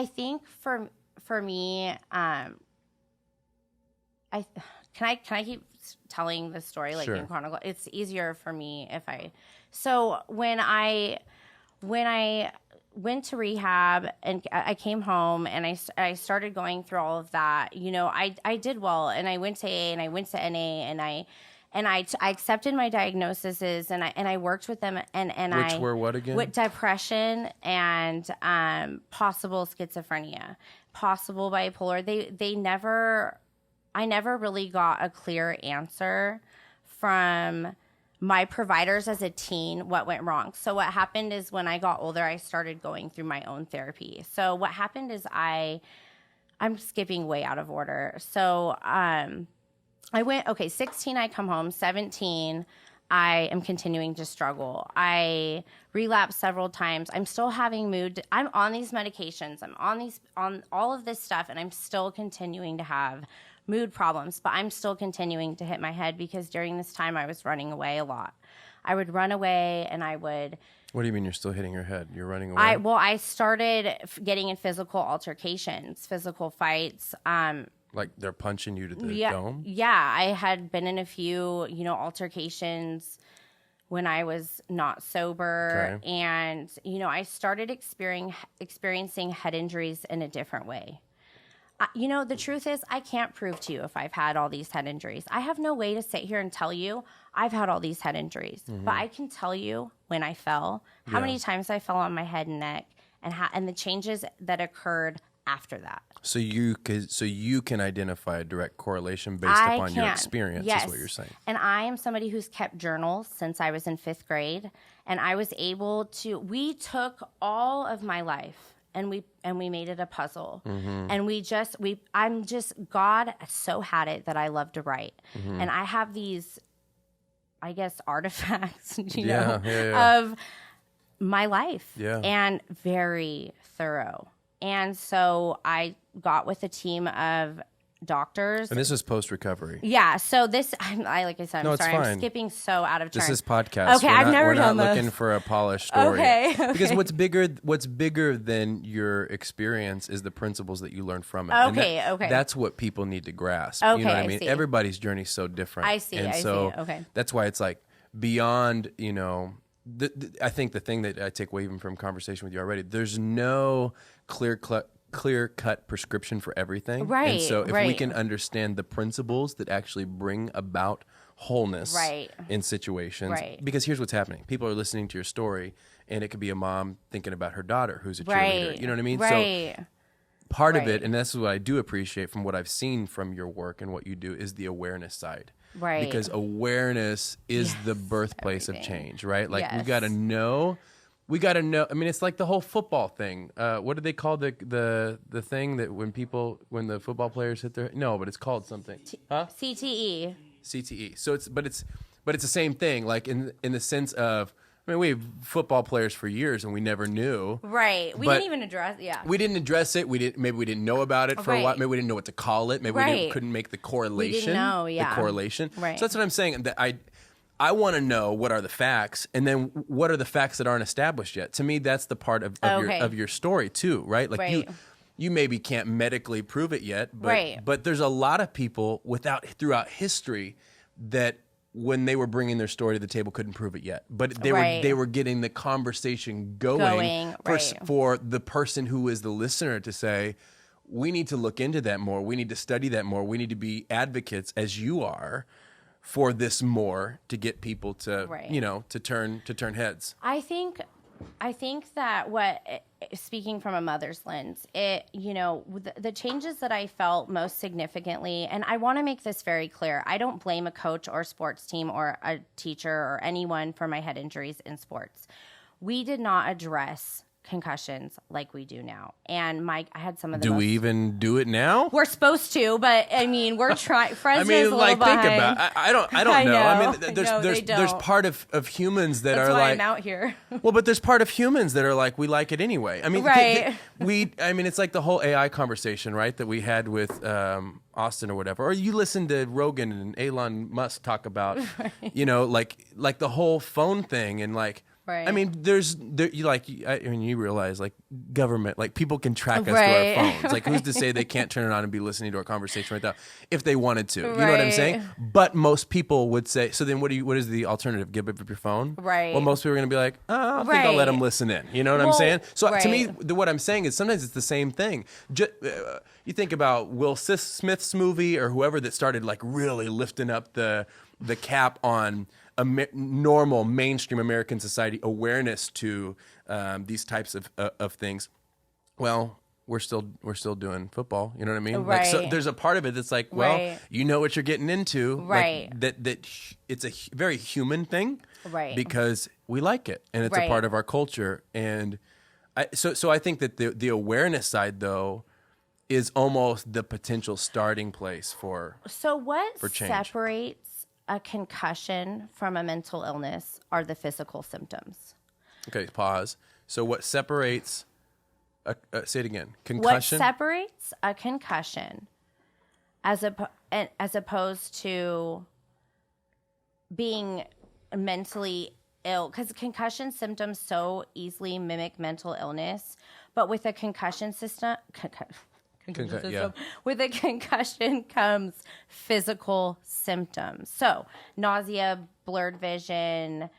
think for me, can I keep telling the story like Sure. in chronicle? It's easier for me if so when I went to rehab and I came home and I started going through all of that, I did well, and I went to AA and I went to NA and I accepted my diagnoses and I worked with them and Which were what again? With depression and possible schizophrenia, possible bipolar. I never really got a clear answer from my providers as a teen what went wrong. So what happened is when I got older, I started going through my own therapy. So what happened is I'm skipping way out of order. So I went, 16, I come home, 17, I am continuing to struggle. I relapsed several times. I'm still having mood. I'm on these medications. I'm on all of this stuff, and I'm still continuing to have mood problems, but I'm still continuing to hit my head because during this time I was running away a lot. I would run away and I would... What do you mean you're still hitting your head? You're running away? I started getting in physical altercations, physical fights. Like they're punching you to the dome? Yeah, I had been in a few, altercations when I was not sober. Okay. And, I started experiencing head injuries in a different way. The truth is I can't prove to you if I've had all these head injuries. I have no way to sit here and tell you I've had all these head injuries. Mm-hmm. But I can tell you when I fell, how many times I fell on my head and neck, and the changes that occurred after that. So you can identify a direct correlation based upon your experience, yes. is what you're saying. And I am somebody who's kept journals since I was in 5th grade, and I was able to. We took all of my life and we made it a puzzle, and God so had it that I love to write, and I have these, I guess, artifacts, of my life, and very thorough. And so I got with a team of doctors. And this is post-recovery. Yeah. So this, like I said, I'm sorry, fine. I'm skipping so out of turn. This is podcast. Okay, I've never done this. We're not looking for a polished story. Okay. Because what's bigger than your experience is the principles that you learned from it. Okay. That's what people need to grasp. Okay, you know what I I mean? see. Everybody's journey is so different. I see. Okay. That's why it's like beyond, I think the thing that I take away even from conversation with you already, there's no clear-cut prescription for everything. Right, And so if we right. can understand the principles that actually bring about wholeness in situations. Right. Because here's what's happening. People are listening to your story, and it could be a mom thinking about her daughter who's a cheerleader. Right. You know what I mean? Right. So part of Right. it, and this is what I do appreciate from what I've seen from your work and what you do, is the awareness side. Right. Because awareness is the birthplace of change, right? Like we got to know. I mean, it's like the whole football thing. What do they call the thing that when the football players hit their but it's called something. CTE. CTE. So it's the same thing. Like in the sense of, I mean, we have football players for years and we never knew. Right. We didn't even address. Yeah. We didn't address it. Maybe we didn't know about it for a while. Right. Maybe we didn't know what to call it. Maybe we couldn't make the correlation. We didn't know. Yeah. The correlation. Right. So that's what I'm saying. That I want to know what are the facts, and then what are the facts that aren't established yet. To me, that's the part of your story too, right? Like you maybe can't medically prove it yet, but there's a lot of people throughout history that when they were bringing their story to the table couldn't prove it yet, but they were getting the conversation going for the person who is the listener to say, we need to look into that more. We need to study that more. We need to be advocates, as you are, for this more, to get people to to turn heads. I think that speaking from a mother's lens, the changes that I felt most significantly, and I want to make this very clear, I don't blame a coach or sports team or a teacher or anyone for my head injuries in sports. We did not address concussions like we do now. And I had some of the Do we even do it now? We're supposed to, but I mean, we're trying. Fresno's I mean, a little like, behind. think about. I don't know. I mean, there's part of humans that That's are why like, I'm out here. well, but there's part of humans that are like, we like it anyway. I mean, Right. I mean, it's like the whole AI conversation, right? That we had with Austin or whatever. Or you listen to Rogan and Elon Musk talk about, you know, like the whole phone thing and like. Right. I mean, you realize like government, like people can track us Right. through our phones. Like who's to say they can't turn it on and be listening to our conversation right now if they wanted to? You know what I'm Right. saying? But most people would say, so then what is the alternative? Give up your phone? Right. Well, most people are going to be like, oh, I think I'll let Right. them listen in. You know what I'm Well, saying? So to me, right. what I'm saying is sometimes it's the same thing. You think about Will Smith's movie or whoever that started like really lifting up the cap on normal mainstream American society awareness to these types of things. Well, we're still doing football. You know what I mean? Right. Like, so there's a part of it that's like, well, Right. you know what you're getting into. Right. Like, that it's a very human thing. Right. Because we like it and it's a Right. part of our culture. And so I think that the awareness side though is almost the potential starting place for. So what change. separates a concussion from a mental illness are the physical symptoms. Okay, pause. So what separates? Say it again. Concussion. What separates a concussion as opposed to being mentally ill? Because concussion symptoms so easily mimic mental illness, but with a concussion system. Yeah. With a concussion comes physical symptoms. So nausea, blurred vision,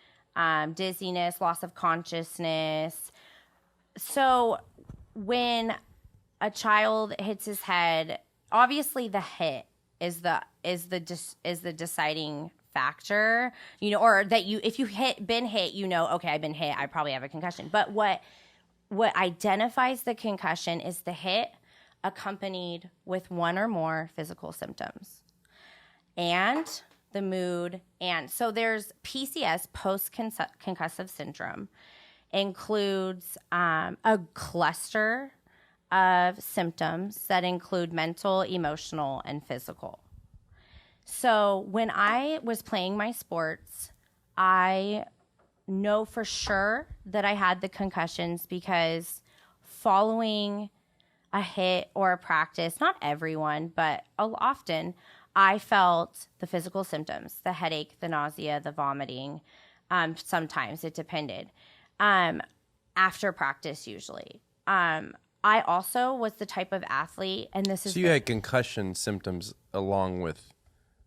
dizziness, loss of consciousness. So when a child hits his head, obviously the hit is the deciding factor, you know, or that if you been hit, you know, okay, I've been hit, I probably have a concussion. But what identifies the concussion is the hit accompanied with one or more physical symptoms and the mood. And so there's PCS, post-concussive syndrome, includes a cluster of symptoms that include mental, emotional, and physical. So when I was playing my sports, I know for sure that I had the concussions because following a hit or a practice, not everyone, but often, I felt the physical symptoms, the headache, the nausea, the vomiting. Sometimes it depended. After practice, usually. I also was the type of athlete, and this is... So you had concussion symptoms along with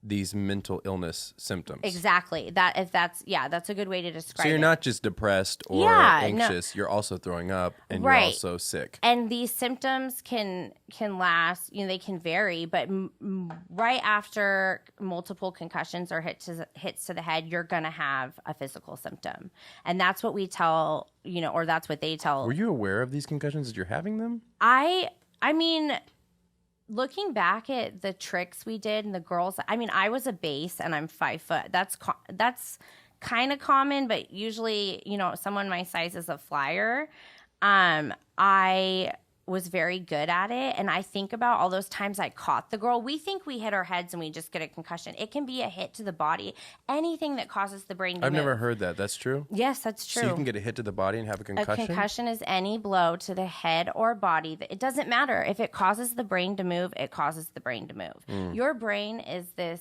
these mental illness symptoms. Exactly. That's a good way to describe it. So you're not just depressed or anxious, you're also throwing up and you're also sick. And these symptoms can last, you know, they can vary, but right after multiple concussions or hits to the head, you're going to have a physical symptom. And that's what we tell, you know, or that's what they tell. Were you aware of these concussions as you're having them? I mean, looking back at the tricks we did and the girls, I mean, I was a base and I'm 5 foot. That's kind of common, but usually, you know, someone my size is a flyer. I was very good at it. And I think about all those times I caught the girl. We think we hit our heads and we just get a concussion. It can be a hit to the body. Anything that causes the brain to I've move. never heard that. That's true? Yes, that's true. So you can get a hit to the body and have a concussion? A concussion is any blow to the head or body. It doesn't matter. If it causes the brain to move, it causes the brain to move. Your brain is this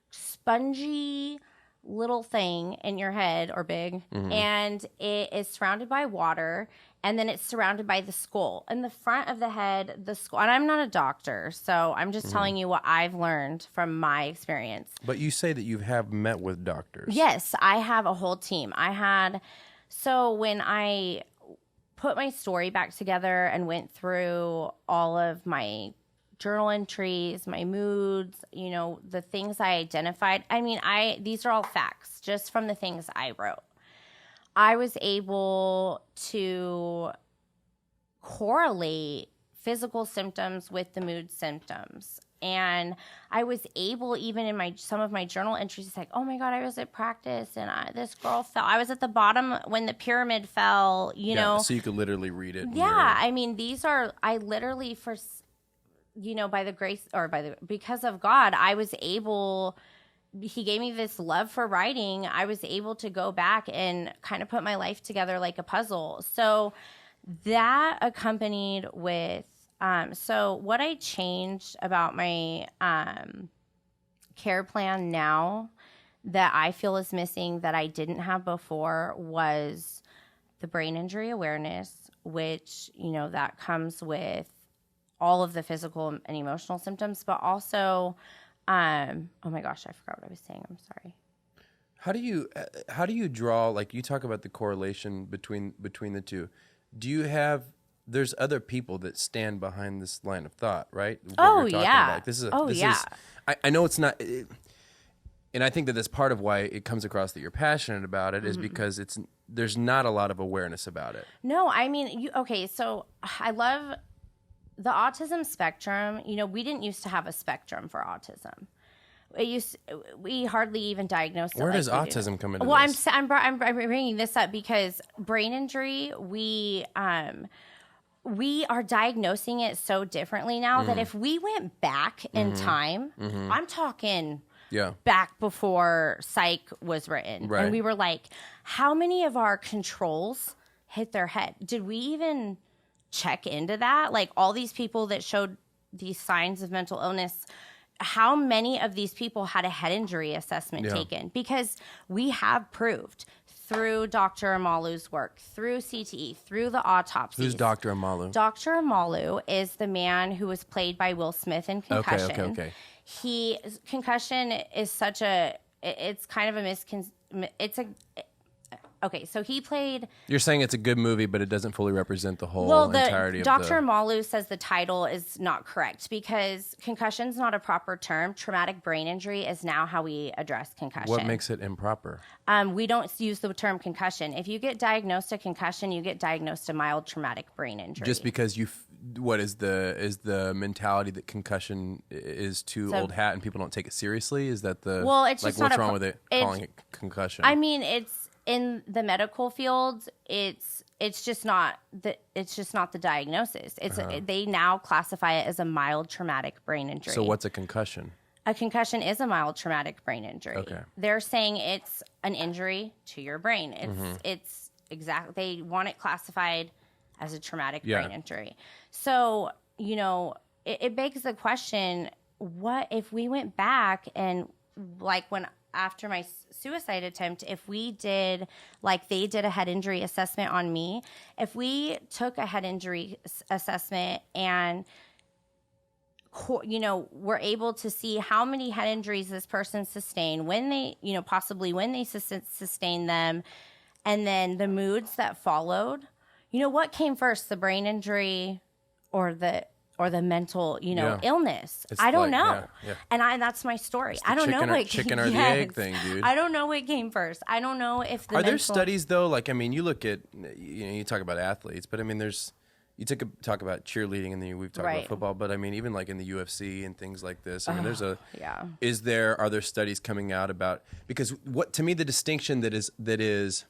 spongy little thing in your head, or big, and it is surrounded by water, and then it's surrounded by the skull. In the front of the head, the skull, and I'm not a doctor, so I'm just telling you what I've learned from my experience. But you say that you have met with doctors. Yes, I have a whole team. So when I put my story back together and went through all of my journal entries, my moods, you know, the things I identified. I mean, these are all facts just from the things I wrote. I was able to correlate physical symptoms with the mood symptoms. And I was able, even in some of my journal entries, it's like, oh my God, I was at practice and this girl fell. I was at the bottom when the pyramid fell, you know. So you could literally read it. Yeah. I mean, I literally, by the grace because of God, I was able, he gave me this love for writing. I was able to go back and kind of put my life together like a puzzle. So that accompanied with, so what I changed about my care plan now that I feel is missing that I didn't have before was the brain injury awareness, which, that comes with all of the physical and emotional symptoms, but also, oh my gosh, I forgot what I was saying. I'm sorry. How do you draw, like you talk about the correlation between the two? Do you have, there's other people that stand behind this line of thought, right? I know it's not, and I think that that's part of why it comes across that you're passionate about it is because there's not a lot of awareness about it. No, I mean, so I love the autism spectrum. We didn't used to have a spectrum for autism. We hardly even diagnosed it. Where does autism come into this? Well, I'm bringing this up because brain injury, we are diagnosing it so differently now that if we went back in time, I'm talking back before psych was written, right. And we were like, how many of our controls hit their head? Did we even check into that? Like all these people that showed these signs of mental illness, how many of these people had a head injury assessment taken? Because we have proved through Dr. Amalu's work, through CTE, through the autopsies. Who's Dr. Amalu? Dr. Amalu is the man who was played by Will Smith in Concussion. Okay. Concussion is such it's kind of okay, so he played... You're saying it's a good movie, but it doesn't fully represent the whole entirety of Dr. Amalu says the title is not correct because concussion is not a proper term. Traumatic brain injury is now how we address concussion. What makes it improper? We don't use the term concussion. If you get diagnosed a concussion, you get diagnosed a mild traumatic brain injury. Just because what is the mentality that concussion is too old hat and people don't take it seriously? Is that the... Well, it's just what's wrong with it, calling it concussion? I mean, it's... In the medical field, it's just not the diagnosis. They now classify it as a mild traumatic brain injury. So what's a concussion? A concussion is a mild traumatic brain injury. Okay. They're saying it's an injury to your brain. It's exactly, they want it classified as a traumatic brain injury. So, it begs the question, what if we went back and after my suicide attempt, if we did, like they did a head injury assessment on me, if we took a head injury assessment and, we're able to see how many head injuries this person sustained, when they, possibly when they sustained them, and then the moods that followed, what came first, the brain injury or the mental, illness. It's I don't know. Yeah. And that's my story. I don't know what chicken or the egg thing, dude. I don't know what came first. I don't know if Are there studies though? Like, I mean, you look at, you talk about athletes, but I mean, you talk about cheerleading and then we've talked about football, but I mean, even like in the UFC and things like this, I mean, are there studies coming out about, because what, to me, the distinction that is,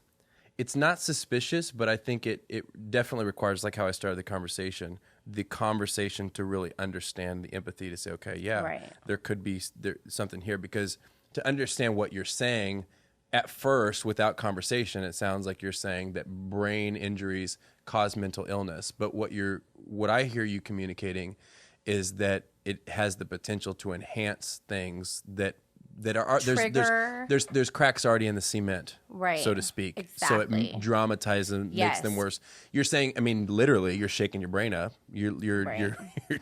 it's not suspicious, but I think it definitely requires, like how I started the conversation to really understand the empathy to say, okay, there could be something here, because to understand what you're saying at first without conversation, it sounds like you're saying that brain injuries cause mental illness. But what I hear you communicating is that it has the potential to enhance things that are there's cracks already in the cement, so to speak. Exactly. So it dramatizes them, makes them worse. You're saying, I mean, literally, you're shaking your brain up. You're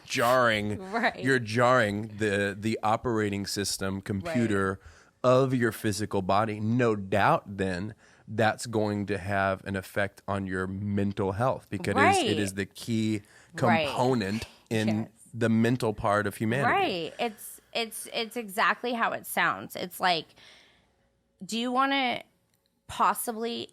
jarring. You're jarring the operating system computer of your physical body. No doubt, then that's going to have an effect on your mental health, because it is the key component in the mental part of humanity. Right. It's exactly how it sounds. It's like, do you want to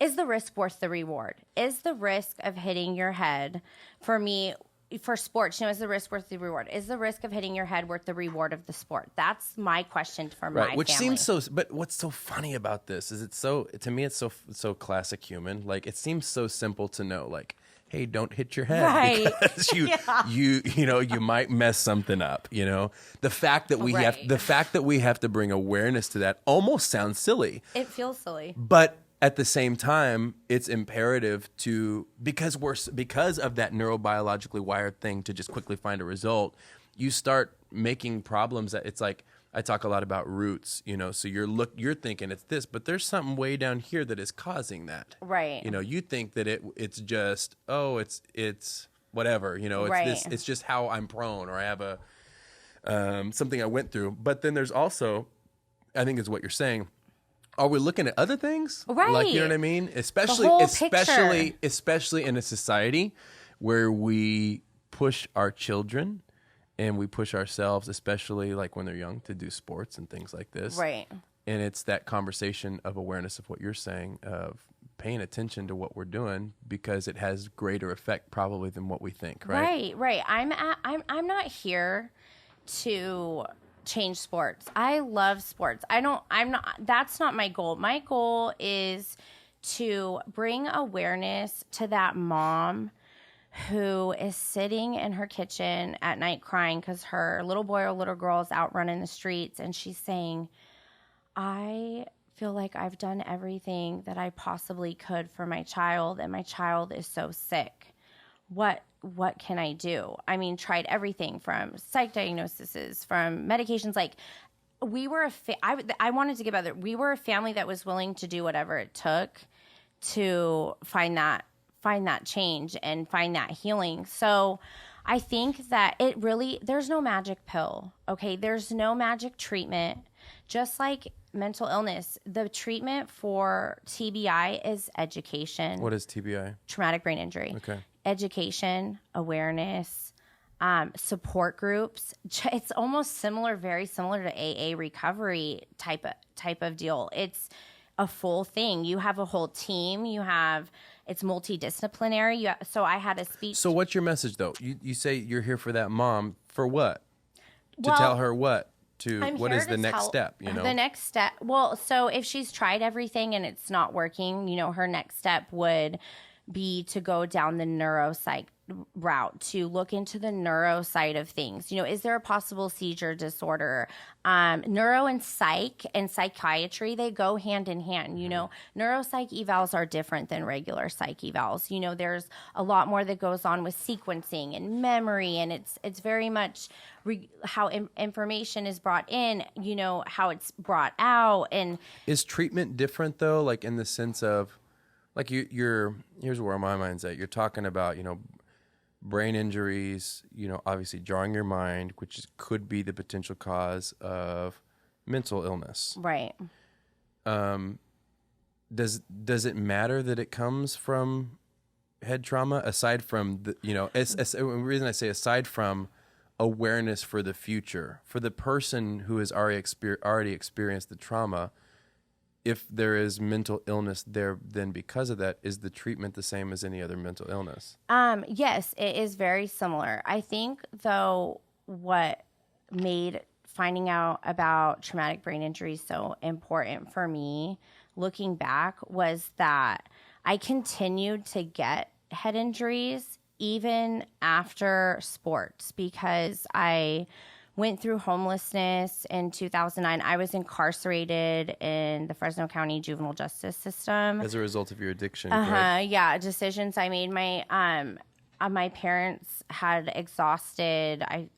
is the risk worth the reward? Is the risk of hitting your head, for me, for sports, is the risk worth the reward? Is the risk of hitting your head worth the reward of the sport? That's my question for my which family. seems so. But what's so funny about this is to me it's so classic human. Like it seems so simple to know. Like, hey, don't hit your head because you might mess something up. The fact that we have to bring awareness to that almost sounds silly. It feels silly, but at the same time, it's imperative because of that neurobiologically wired thing to just quickly find a result. You start making problems that it's like I talk a lot about roots, so you're thinking it's this, but there's something way down here that is causing that. Right. You think that it's just it's whatever, it's right. this, it's just how I'm prone, or I have a something I went through. But then there's also, I think is what you're saying, are we looking at other things? Right. Like, you know what I mean? Especially in a society where we push our children and we push ourselves, especially like when they're young, to do sports and things like this. Right. And it's that conversation of awareness of what you're saying, of paying attention to what we're doing, because it has greater effect probably than what we think, right? Right. I'm not here to change sports. I love sports. That's not my goal. My goal is to bring awareness to that mom who is sitting in her kitchen at night crying because her little boy or little girl is out running the streets, and she's saying, I feel like I've done everything that I possibly could for my child, and my child is so sick. What can I do? I mean, tried everything from psych diagnoses, from medications. Like, we were I wanted to give other. We were a family that was willing to do whatever it took to find that change and find that healing. So I think that there's no magic pill. Okay, there's no magic treatment. Just like mental illness, the treatment for TBI is education. What is TBI? Traumatic brain injury. Okay. Education, awareness, support groups. It's almost very similar to AA recovery type of deal. It's a full thing. You have a whole team. It's multidisciplinary. So I had a speech. So what's your message though? You say you're here for that mom for what? To tell her what? What is the next step? The next step. Well, so if she's tried everything and it's not working, her next step would be to go down the neuropsych route, to look into the neuro side of things. Is there a possible seizure disorder? Neuro and psych and psychiatry, they go hand in hand. Neuropsych evals are different than regular psych evals. There's a lot more that goes on with sequencing and memory, and it's very much how information is brought in, how it's brought out. And is treatment different though? Like in the sense of, like here's where my mind's at. You're talking about, brain injuries, obviously jarring your mind, which could be the potential cause of mental illness. Right. Does it matter that it comes from head trauma, aside from the reason I say aside from awareness for the future, for the person who has already experienced the trauma? If there is mental illness there, then because of that, is the treatment the same as any other mental illness? Yes, it is very similar. I think, though, what made finding out about traumatic brain injury so important for me, looking back, was that I continued to get head injuries even after sports, because I went through homelessness in 2009. I was incarcerated in the Fresno County Juvenile Justice System as a result of your addiction. Yeah, decisions I made. My parents had exhausted. I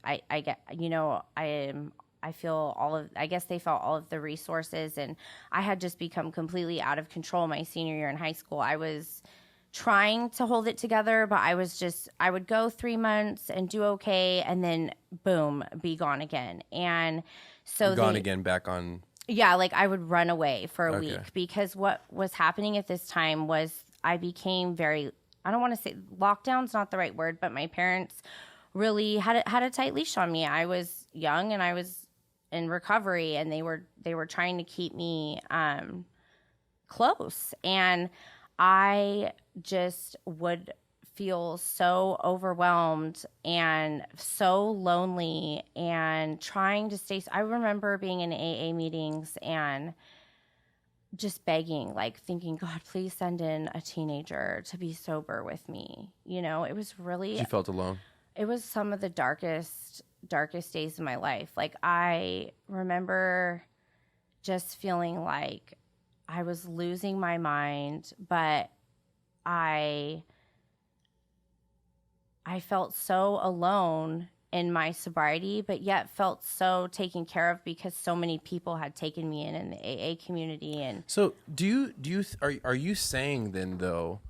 guess they felt all of the resources, and I had just become completely out of control my senior year in high school. I was trying to hold it together, but I would go 3 months and do okay, and then boom, be gone again. And so back on. Yeah, like I would run away for a week, because what was happening at this time was I became very, I don't want to say lockdown's not the right word, but my parents really had a tight leash on me. I was young and I was in recovery, and they were trying to keep me close, and I just would feel so overwhelmed and so lonely and trying to stay. I remember being in AA meetings and just begging, like thinking, God, please send in a teenager to be sober with me. You know, it was really, You felt alone. it was some of the darkest days of my life. Like I remember just feeling like I was losing my mind, but I felt so alone in my sobriety, but yet felt so taken care of because so many people had taken me in the AA community. And so are you saying then though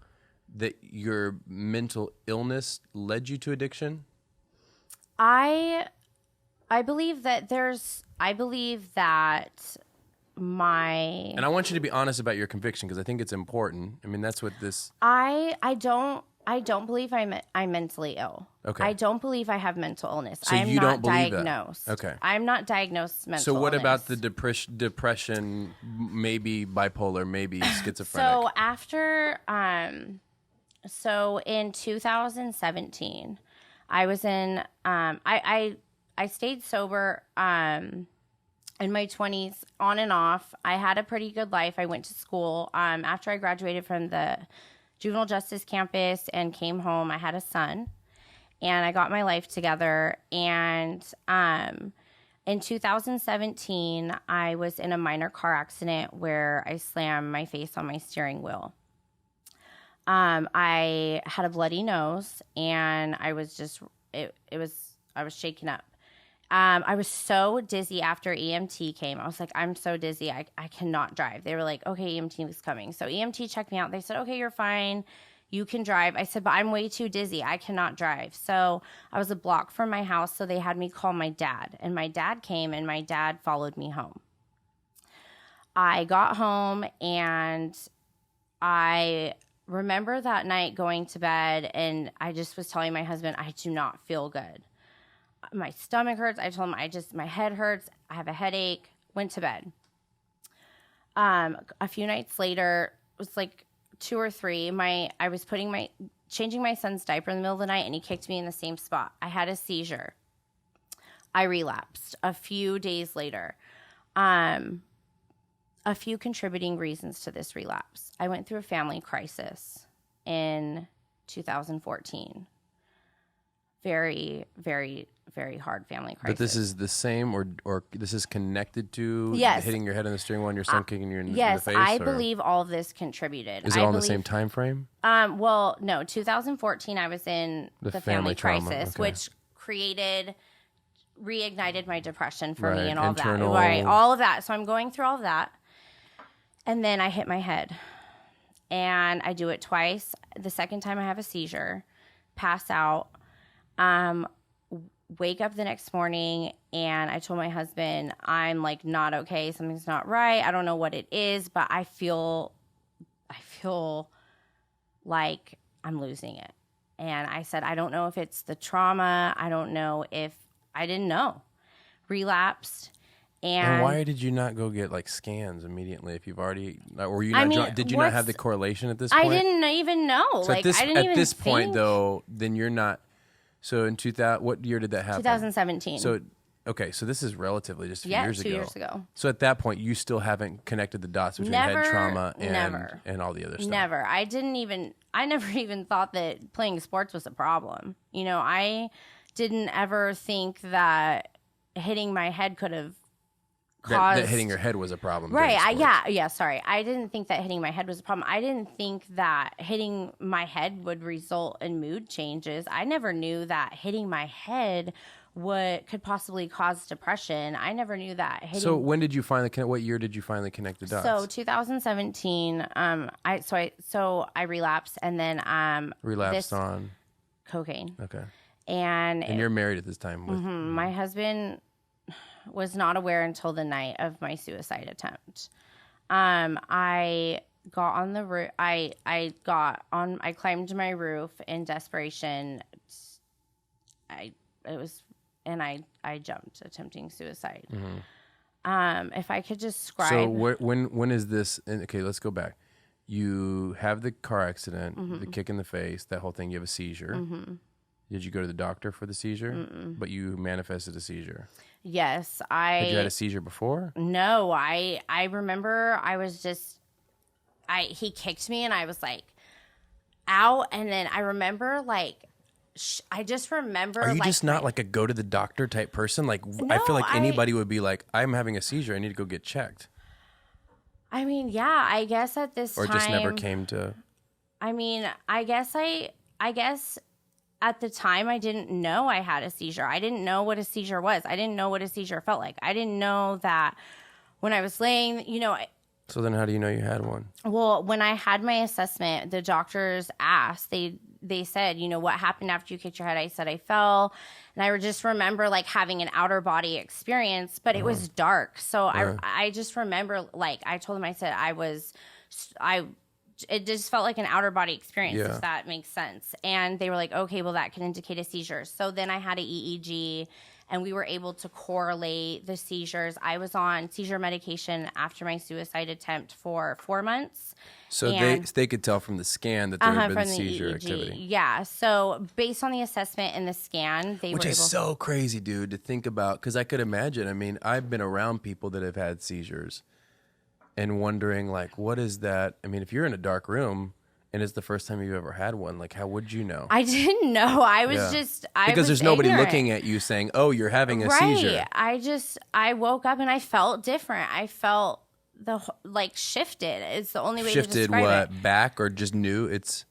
that your mental illness led you to addiction? I believe that And I want you to be honest about your conviction because I think it's important. I mean, that's what this. I don't believe I'm mentally ill. Okay. I don't believe I have mental illness. So I am you not don't believe that? diagnosed. Okay. I'm not diagnosed mental So what illness. about the depression, maybe bipolar, maybe schizophrenic? So after, so in 2017, I was in, I stayed sober, in my 20s on and off. I had a pretty good life. I went to school. After I graduated from the juvenile justice campus and came home, I had a son and I got my life together. And, in 2017, I was in a minor car accident where I slammed my face on my steering wheel. I had a bloody nose and I was just, I was shaken up. I was so dizzy after EMT came. I was like, I'm so dizzy. I cannot drive. They were like, okay, EMT was coming. So EMT checked me out. They said, okay, you're fine. You can drive. I said, but I'm way too dizzy. I cannot drive. So I was a block from my house. So they had me call my dad. And my dad came and my dad followed me home. I got home and I remember that night going to bed and I just was telling my husband, I do not feel good. My stomach hurts. I told him my head hurts. I have a headache. Went to bed. A few nights later, it was like 2 or 3. I was changing my son's diaper in the middle of the night, and he kicked me in the same spot. I had a seizure. I relapsed a few days later. A few contributing reasons to this relapse. I went through a family crisis in 2014. Very, very, very hard family crisis. But this is the same, or this is connected to hitting your head on the steering wheel and your son kicking you in the face? Yes, I believe all of this contributed. Is it all in the same time frame? Well, no. 2014, I was in the family trauma, crisis, okay. which reignited my depression for me and all internal... that. Right, all of that. So I'm going through all of that. And then I hit my head. And I do it twice. The second time I have a seizure, pass out. Wake up the next morning and I told my husband, I'm like not okay. Something's not right. I don't know what it is, but I feel like I'm losing it. And I said, I don't know if it's the trauma. I don't know if I didn't know. Relapsed. And why did you not go get like scans immediately if you've already, or were you not, did you not have the correlation at this point? I didn't even know. So at this point though, then you're not. So in 2000, what year did that happen? 2017. So, okay, so this is relatively just a few years ago. 2 years ago. So at that point, you still haven't connected the dots between head trauma and all the other stuff. Never. I never even thought that playing sports was a problem. You know, I didn't ever think that hitting my head could have caused... That hitting your head was a problem. Right. Sorry. I didn't think that hitting my head was a problem. I didn't think that hitting my head would result in mood changes. I never knew that hitting my head could possibly cause depression. I never knew that hitting... So when did you finally connect? What year did you finally connect the dots? So 2017, I relapsed and then relapsed on cocaine. Okay. And you're married at this time with my husband was not aware until the night of my suicide attempt. I got on the roof. I climbed my roof in desperation. I jumped, attempting suicide. Mm-hmm. If I could describe. So when is this? Okay, let's go back. you have the car accident, the kick in the face, that whole thing. You have a seizure. Did you go to the doctor for the seizure? But you manifested a seizure. Yes, Had you had a seizure before? No, I remember I was just, he kicked me and I was like, ow. And then I remember like, I just remember. Are you like, just not like a go to the doctor type person? Like, No, I feel like anybody would be like, I'm having a seizure. I need to go get checked. I mean, yeah, I guess at this Or time. it just never came to. I mean, I guess at the time I didn't know I had a seizure. I didn't know what a seizure was. I didn't know what a seizure felt like. I didn't know that when I was laying, So then how do you know you had one? Well, when I had my assessment, the doctors asked, they said, what happened after you kicked your head? I said I fell. And I just remember like having an outer body experience, but it was dark. So I just remember, like, I told them, I said it just felt like an outer body experience, if that makes sense. And they were like, okay, well, that can indicate a seizure. So then I had an EEG, and we were able to correlate the seizures. I was on seizure medication after my suicide attempt for 4 months. So they could tell from the scan that there had been seizure activity. Yeah. So based on the assessment and the scan, Which is so crazy, dude, to think about. Because I could imagine. I mean, I've been around people that have had seizures and wondering, like, what is that? I mean, if you're in a dark room and it's the first time you've ever had one, like, how would you know? I didn't know. I was just, because there's nobody looking at you saying, oh, you're having a seizure. I woke up and I felt different. I felt shifted. It's the only way to describe it. Shifted what? Back or just new? It's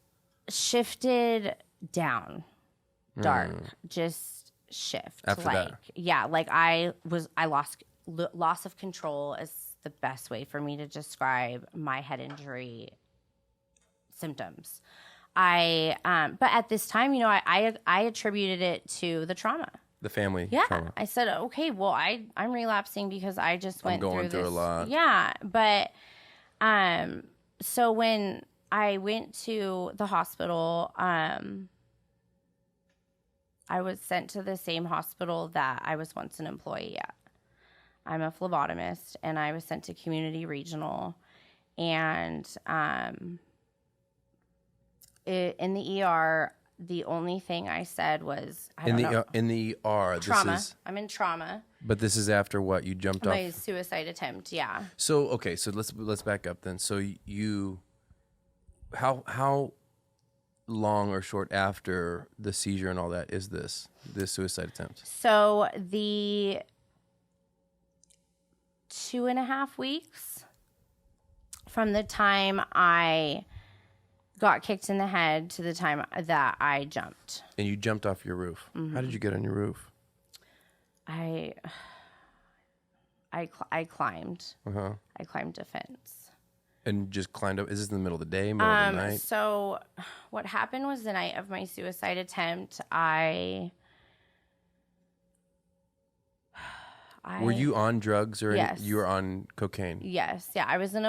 shifted down, dark, just shift. After that. Yeah, like I loss of control is the best way for me to describe my head injury symptoms. But at this time, I attributed it to the trauma. The family trauma. I said, okay, well, I'm relapsing because I just went through this. a lot. Yeah, but so when I went to the hospital, I was sent to the same hospital that I was once an employee at. I'm a phlebotomist, and I was sent to Community Regional, and in the ER, the only thing I said was, I don't know. In the ER, trauma. I'm in trauma. But this is after what? You jumped off? My suicide attempt, yeah. So, okay, so let's back up then. So how long or short after the seizure and all that is this suicide attempt? So the 2.5 weeks from the time I got kicked in the head to the time that I jumped. And you jumped off your roof. Mm-hmm. How did you get on your roof? I climbed. Uh-huh. I climbed a fence. And just climbed up. Is this in the middle of the day, middle of the night? So what happened was the night of my suicide attempt, were you on drugs or yes. You were on cocaine? Yes. Yeah. I was in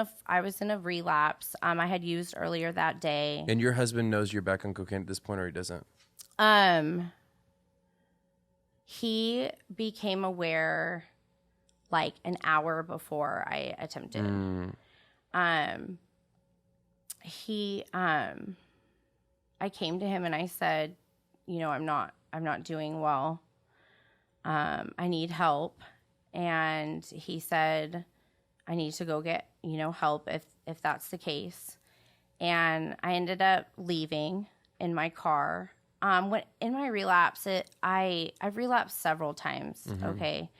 a relapse. I had used earlier that day. And your husband knows you're back on cocaine at this point, or he doesn't? He became aware like an hour before I attempted. I came to him and I said, I'm not doing well. I need help. And he said, I need to go get, help if that's the case. And I ended up leaving in my car. When in my relapse, I've relapsed several times. Mm-hmm. Okay.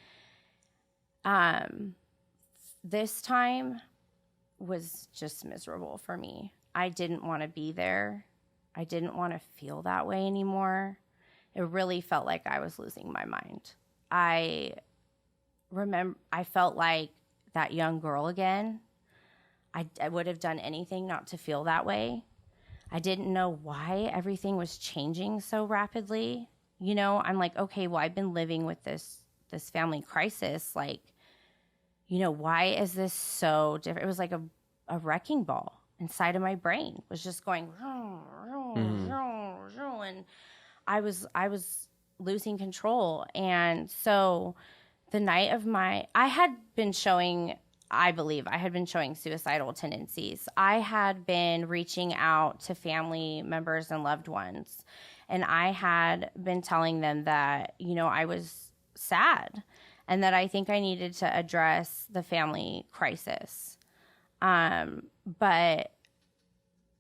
This time was just miserable for me. I didn't want to be there. I didn't want to feel that way anymore. It really felt like I was losing my mind. I felt like that young girl again. I would have done anything not to feel that way. I didn't know why everything was changing so rapidly. I'm like, okay, well, I've been living with this family crisis. Like, why is this so different? It was like a wrecking ball inside of my brain. It was just going, and I was losing control. And so the night of I had been showing I believe I had been showing suicidal tendencies. I had been reaching out to family members and loved ones, and I had been telling them that, I was sad and that I think I needed to address the family crisis. But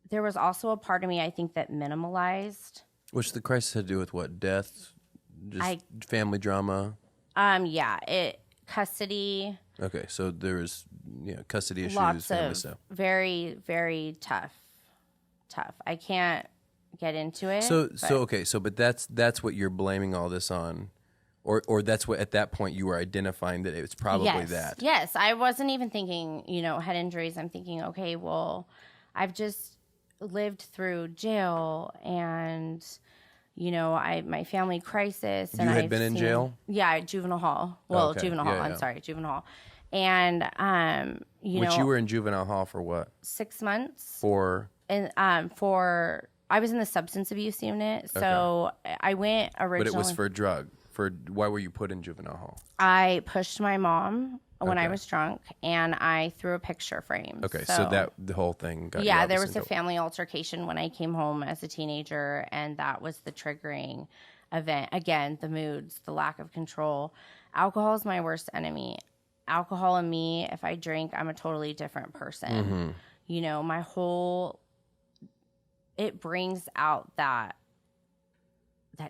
there was also a part of me, I think, that minimalized. Which the crisis had to do with what? Death? Just family drama? Custody. Okay, so there's custody issues, Lots family of stuff. very, very tough. I can't get into it. But that's what you're blaming all this on, or that's what at that point you were identifying that it's probably that. Yes, I wasn't even thinking head injuries. I'm thinking, okay, well, I've just lived through jail and my family crisis. You had been in jail? Yeah, juvenile hall. Well, Okay. juvenile hall. Yeah, I'm yeah. sorry, juvenile hall. And Which you were in juvenile hall for what? 6 months. For And I was in the substance abuse unit, so I went originally. But it was for a drug. Why were you put in juvenile hall? I pushed my mom when I Okay. was drunk, and I threw a picture frame. Okay, so that the whole thing got you there obviously was a family altercation when I came home as a teenager, and that was the triggering event. Again, the moods, the lack of control. Alcohol is my worst enemy. Alcohol and me, if I drink, I'm a totally different person. Mm-hmm. It brings out that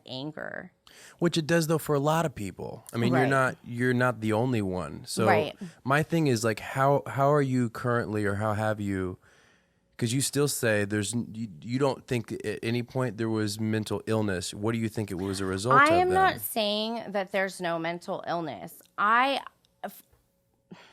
anger. Which it does though for a lot of people. I mean, Right. you're not the only one. So Right. my thing is like how are you currently, or how have you, because you still say you don't think at any point there was mental illness. What do you think it was a result of? I am then? not saying that there's no mental illness.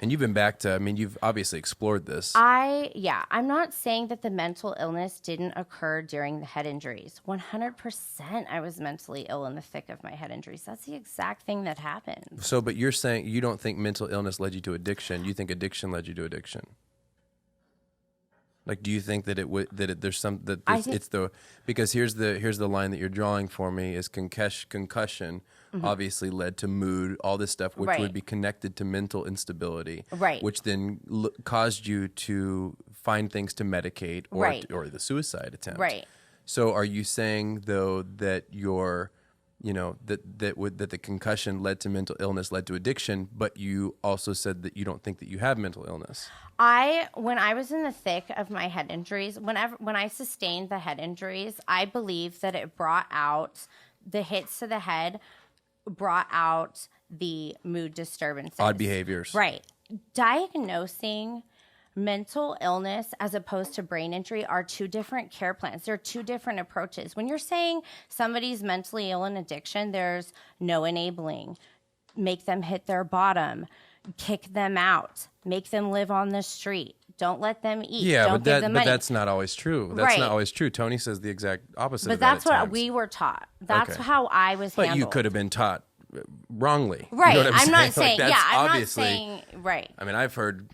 And you've been back to, I mean, you've obviously explored this. I'm not saying that the mental illness didn't occur during the head injuries. 100% I was mentally ill in the thick of my head injuries. That's the exact thing that happened. So, but you're saying you don't think mental illness led you to addiction. You think addiction led you to addiction. Like, do you think that because here's the line that you're drawing for me is concussion obviously led to mood, all this stuff, which Right. would be connected to mental instability, Right. which then caused you to find things to medicate or Right. or the suicide attempt. Right. So, are you saying though that your that the concussion led to mental illness, led to addiction, but you also said that you don't think that you have mental illness? When I was in the thick of my head injuries, when I sustained the head injuries, I believe that it brought out the hits to the head, brought out the mood disturbances. Odd behaviors. Right. Diagnosing mental illness as opposed to brain injury are two different care plans. There are two different approaches. When you're saying somebody's mentally ill in addiction, there's no enabling. Make them hit their bottom. Kick them out. Make them live on the street. Don't let them eat. Yeah, Don't give them money. but that's not always true. That's Right. not always true. Tony says the exact opposite But of that that's at what times. we were taught. That's Okay. how I was But handled. you could have been taught wrongly. Right. You know what I'm not Like, saying, that's I'm not obviously, saying, right. I mean, I've heard,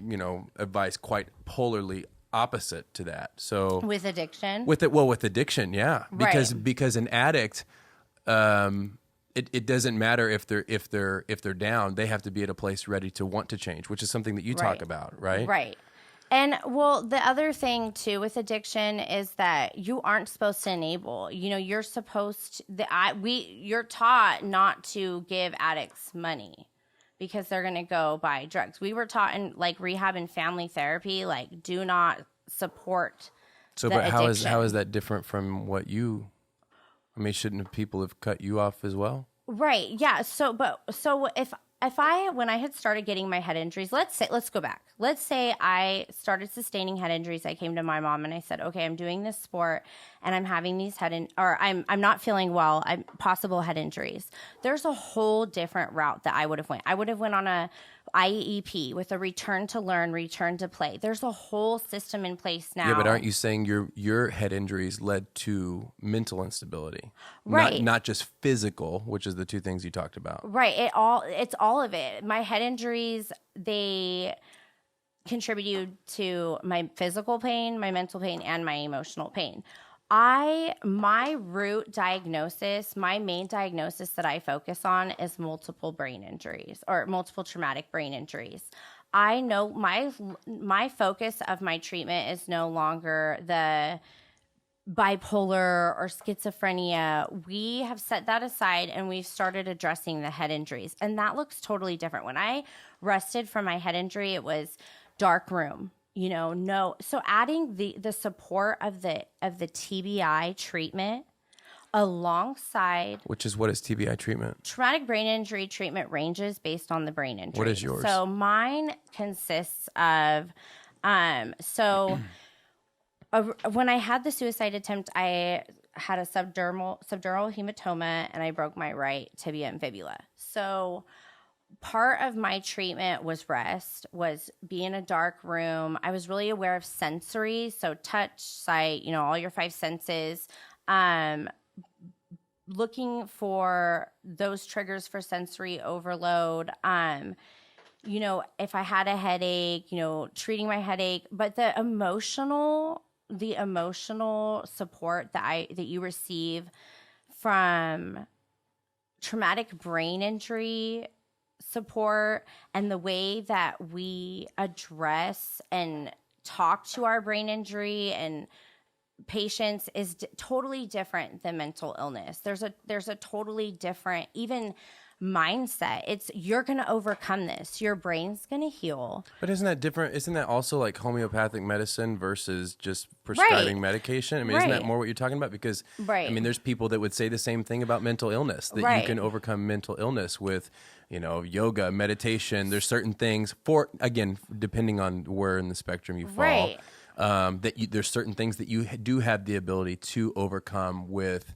advice quite polarly opposite to that. So With addiction. with addiction, yeah. Because an addict, it doesn't matter if they're down, they have to be at a place ready to want to change, which is something that you talk Right. about, right? Right. And the other thing too with addiction is that you aren't supposed to enable. You're supposed to, you're taught not to give addicts money because they're going to go buy drugs. We were taught in like rehab and family therapy, like do not support. So, the but how addiction. is that different from what you? I mean, shouldn't people have cut you off as well? Right. Yeah. So when I had started getting my head injuries, let's go back. Let's say I started sustaining head injuries. I came to my mom and I said, okay, I'm doing this sport and I'm having these I'm not feeling well. I'm possible head injuries. There's a whole different route that I would have went. I would have went on a IEP with a return to learn, return to play. There's a whole system in place now. Yeah, but aren't you saying your head injuries led to mental instability? Right. Not just physical, which is the two things you talked about. Right. It's all of it. My head injuries, they contributed to my physical pain, my mental pain, and my emotional pain. My root diagnosis, my main diagnosis that I focus on is multiple brain injuries or multiple traumatic brain injuries. I know my focus of my treatment is no longer the bipolar or schizophrenia. We have set that aside and we've started addressing the head injuries. And that looks totally different. When I rested from my head injury, it was dark room, So adding the support of the TBI treatment alongside, Which is, what is TBI treatment? Traumatic brain injury treatment ranges based on the brain injury. What is yours? So mine consists of, when I had the suicide attempt, I had a subdural hematoma and I broke my right tibia and fibula. So part of my treatment was rest, was be in a dark room. I was really aware of sensory, so touch, sight, all your 5 senses. Looking for those triggers for sensory overload. If I had a headache, treating my headache, but the emotional support that you receive from traumatic brain injury support and the way that we address and talk to our brain injury and patients is totally different than mental illness. There's a totally different even mindset. It's you're going to overcome this. Your brain's going to heal. But isn't that different? Isn't that also like homeopathic medicine versus just prescribing medication? I mean, isn't that more what you're talking about? Because I mean, there's people that would say the same thing about mental illness, that you can overcome mental illness with, yoga, meditation. There's certain things again, depending on where in the spectrum you fall. There's certain things that you do have the ability to overcome with,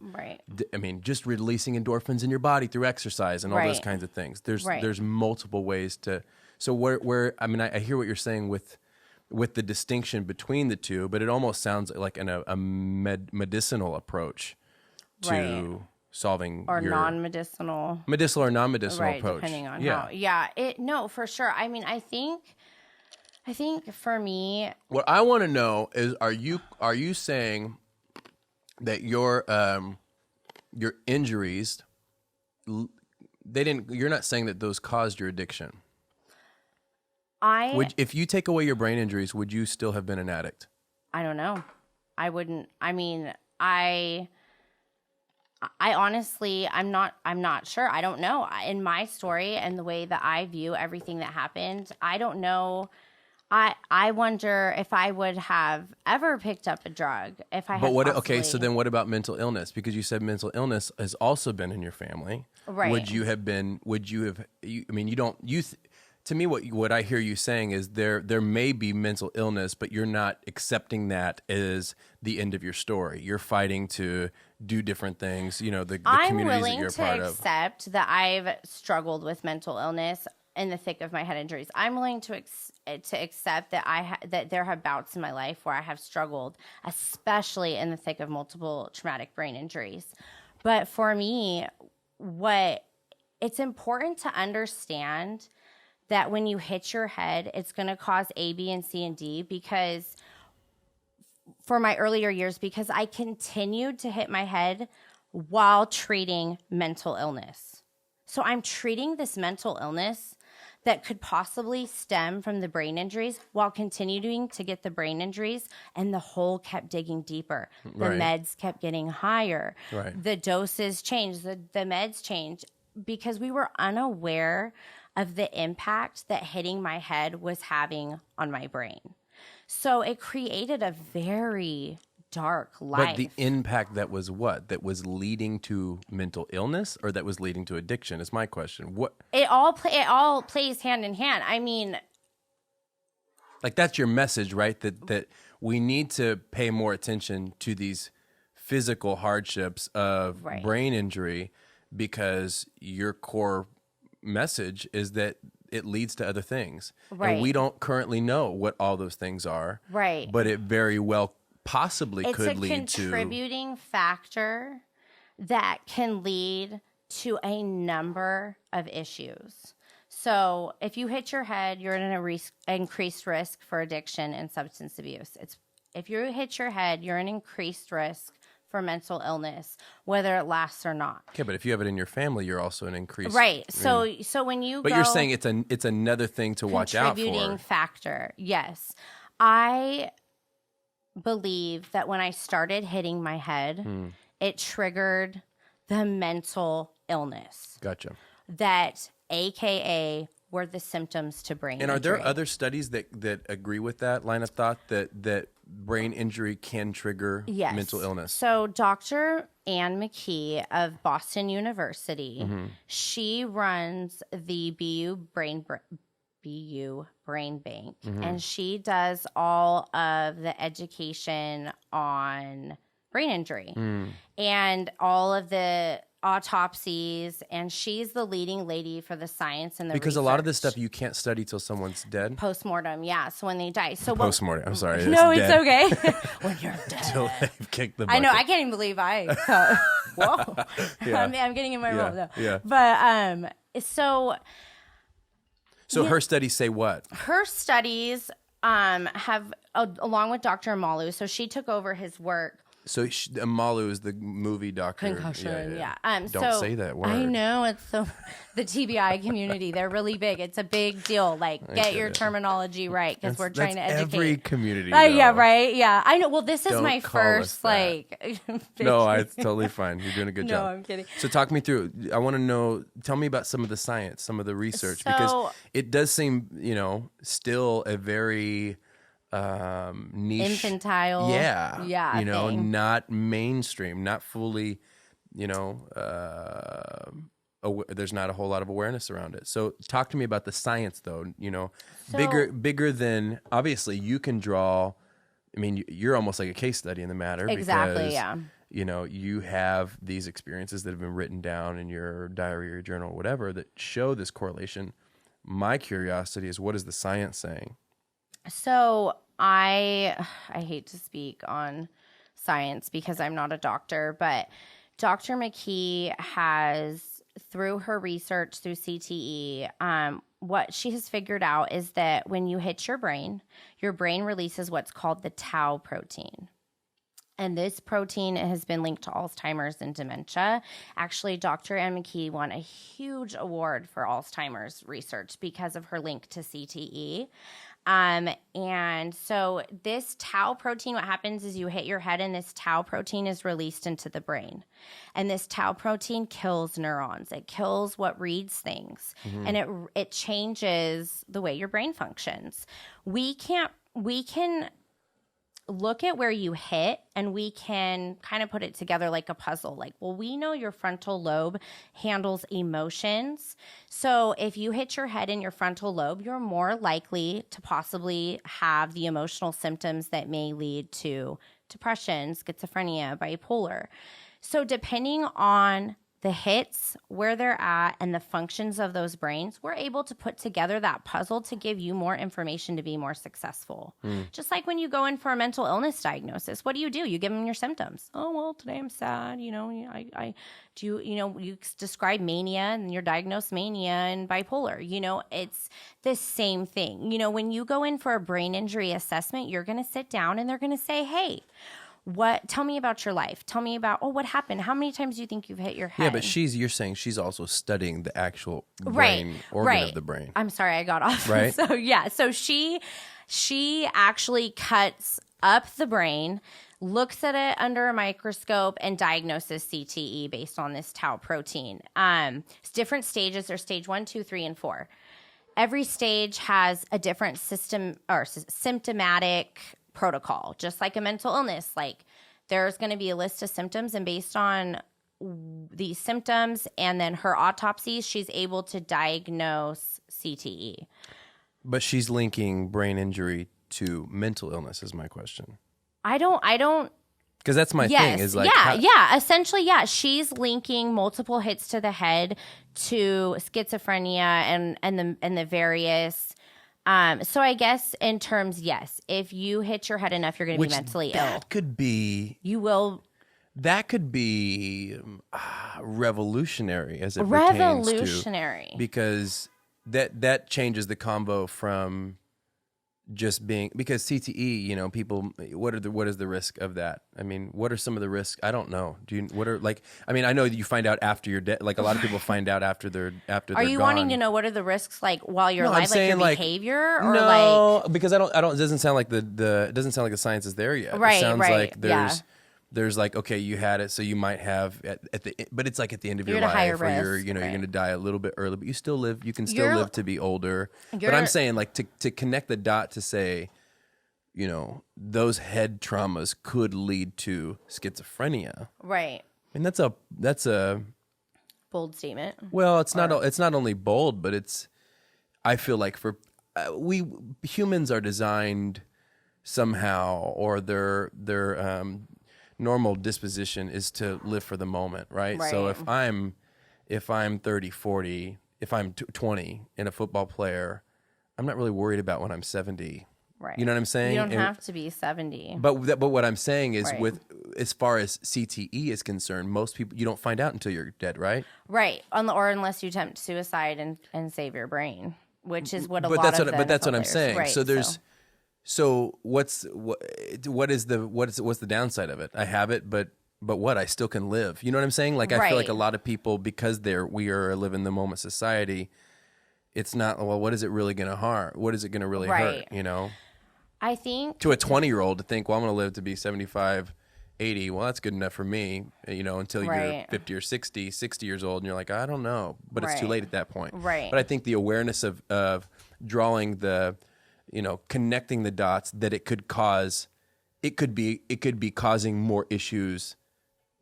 just releasing endorphins in your body through exercise and all those kinds of things. There's multiple ways to. So where I hear what you're saying with the distinction between the two, but it almost sounds like a medicinal approach to solving or non-medicinal, medicinal or non-medicinal approach, depending on how. Yeah, no, for sure. I mean, I think for me, what I want to know is, are you saying that your injuries, you're not saying that those caused your addiction? If you take away your brain injuries, would you still have been an addict? I don't know. I wouldn't. I mean, I honestly, I'm not sure. I don't know. In my story and the way that I view everything that happened, I don't know. I wonder if I would have ever picked up a drug if I had. But okay, so then what about mental illness? Because you said mental illness has also been in your family. Right. To me, what I hear you saying is there may be mental illness, but you're not accepting that as the end of your story. You're fighting to do different things, the communities that you're a part of. I'm willing to accept that I've struggled with mental illness in the thick of my head injuries. I'm willing to accept that that there have bouts in my life where I have struggled, especially in the thick of multiple traumatic brain injuries. But for me, it's important to understand that when you hit your head, it's going to cause A, B, and C, and D, because for my earlier years, because I continued to hit my head while treating mental illness. So I'm treating this mental illness that could possibly stem from the brain injuries while continuing to get the brain injuries, and the hole kept digging deeper. The meds kept getting higher. The doses changed. The meds changed because we were unaware of the impact that hitting my head was having on my brain. So it created a very dark life. But the impact that was what? That was leading to mental illness, or that was leading to addiction is my question. What? It all plays hand in hand. I mean, like, that's your message, right? That we need to pay more attention to these physical hardships of brain injury, because your core message is that it leads to other things. And we don't currently know what all those things are. But it very well possibly could lead to... It's a contributing factor that can lead to a number of issues. So if you hit your head, you're in an increased risk for addiction and substance abuse. If you hit your head, you're in increased risk for mental illness, whether it lasts or not. Okay, but if you have it in your family, you're also an increased Right. So when you But go, you're saying it's another thing to watch out contributing for. factor. Yes. I believe that when I started hitting my head, it triggered the mental illness. Gotcha. That AKA were the symptoms to brain And are injury. there other studies that agree with that line of thought that brain injury can trigger Yes. mental illness? So Dr. Ann McKee of Boston University, she runs the BU Brain Bank, and she does all of the education on brain injury and all of the autopsies, and she's the leading lady for the science and the Because a lot of this research. stuff you can't study till someone's dead. Postmortem, yeah. So when they die, so Postmortem. I'm sorry. No, it's it's dead. okay. When you're dead. Till they've kicked the I bucket. know. I can't even believe I. Whoa. Yeah. I'm getting in my role though. Yeah. But So her studies say what? her studies have, along with Dr. Amalu, so she took over his work. So Amalu is the movie doctor. Concussion, yeah. Don't so say that word. I know, it's so the TBI community. They're really big. It's a big deal. Like, get your terminology right because we're trying to educate. Every community. Yeah, though. right. Yeah, I know. Well, this is Don't my call us first that. like. No, it's totally fine. You're doing a good No, job. I'm kidding. So talk me through. I want to know. Tell me about some of the science, some of the research, because So- it does seem, still a very niche, Infantile. Yeah, Yeah, thing. not mainstream, not fully, there's not a whole lot of awareness around it. So talk to me about the science, though. Bigger than, obviously you can draw. I mean, you're almost like a case study in the matter. Exactly, Because, yeah. you have these experiences that have been written down in your diary or journal or whatever that show this correlation. My curiosity is, what is the science saying? So I hate to speak on science because I'm not a doctor, but Dr. McKee has, through her research through CTE, what she has figured out is that when you hit your brain releases what's called the tau protein. And this protein has been linked to Alzheimer's and dementia. Actually, Dr. Ann McKee won a huge award for Alzheimer's research because of her link to CTE. And so this tau protein, what happens is you hit your head and this tau protein is released into the brain. And this tau protein kills neurons. It kills what reads things. And it changes the way your brain functions. We can look at where you hit and we can kind of put it together like a puzzle. Like, well, we know your frontal lobe handles emotions. So if you hit your head in your frontal lobe, you're more likely to possibly have the emotional symptoms that may lead to depression, schizophrenia, bipolar. So depending on the hits, where they're at, and the functions of those brains, we're able to put together that puzzle to give you more information to be more successful. Just like when you go in for a mental illness diagnosis, what do? You give them your symptoms. Oh, well, today I'm sad. You describe mania and you're diagnosed mania and bipolar. It's the same thing. When you go in for a brain injury assessment, you're going to sit down and they're going to say, hey, tell me about your life. Tell me about, what happened? How many times do you think you've hit your head? Yeah, but you're saying she's also studying the actual brain organ of the brain. I'm sorry, I got off. Right. So she actually cuts up the brain, looks at it under a microscope, and diagnoses CTE based on this tau protein. It's different stages. There's stage 1, 2, 3, and 4. Every stage has a different system or symptomatic protocol, just like a mental illness. Like, there's going to be a list of symptoms, and based on these symptoms and then her autopsies, she's able to diagnose CTE. But she's linking brain injury to mental illness is my question. I don't Because that's my thing. Is like, essentially, she's linking multiple hits to the head to schizophrenia and the various. So I guess in terms, yes, if you hit your head enough, you're going to be mentally ill. That could be. You will. That could be revolutionary as it pertains to, revolutionary, because that changes the combo from just being, because CTE, you know, people, what is the risk of that? I mean, what are some of the risks? I don't know. I mean, I know that you find out after you're dead. Like a lot of people find out after they're Are you gone. wanting to know what are the risks like while you're No, alive, I'm saying, like your behavior, or no, because I don't. It doesn't sound like it doesn't sound like the science is there yet. Right, It sounds right, like there's like, okay, you had it, so you might have but it's like at the end of your You're at a higher life, or you're risk, you're right. going to die a little bit early, but you still live. You can still You're- live to be older. But I'm saying, like, to connect the dot to say, you know, those head traumas could lead to schizophrenia. right. And that's a Bold statement. well, it's not only bold, but it's, I feel like for we humans are designed somehow, or their normal disposition is to live for the moment, right? So Right. if I'm 30, 40, if I'm 20 and a football player, I'm not really worried about when I'm 70. Right. You know what I'm saying? You don't have to be 70. But what I'm saying is, Right. with as far as CTE is concerned, most people, you don't find out until you're dead, right? Right. Or unless you attempt suicide and save your brain, which is what a lot that's of what, but that's NFL what I'm players- saying. Right, So there's so what's the downside of it? I have it, but what? I still can live. You know what I'm saying? Like, I feel like Right. a lot of people, because we are a live in the moment society, it's not, well, what is it really going to harm? What is it going to really hurt? Right. You know, I think to a 20-year-old to think, well, I'm going to live to be 75, 80. Well, that's good enough for me, you know, until you're Right. 50 or 60 years old. And you're like, I don't know, but it's too Right. late at that point. Right. But I think the awareness of drawing the, you know, connecting the dots, that it could be causing more issues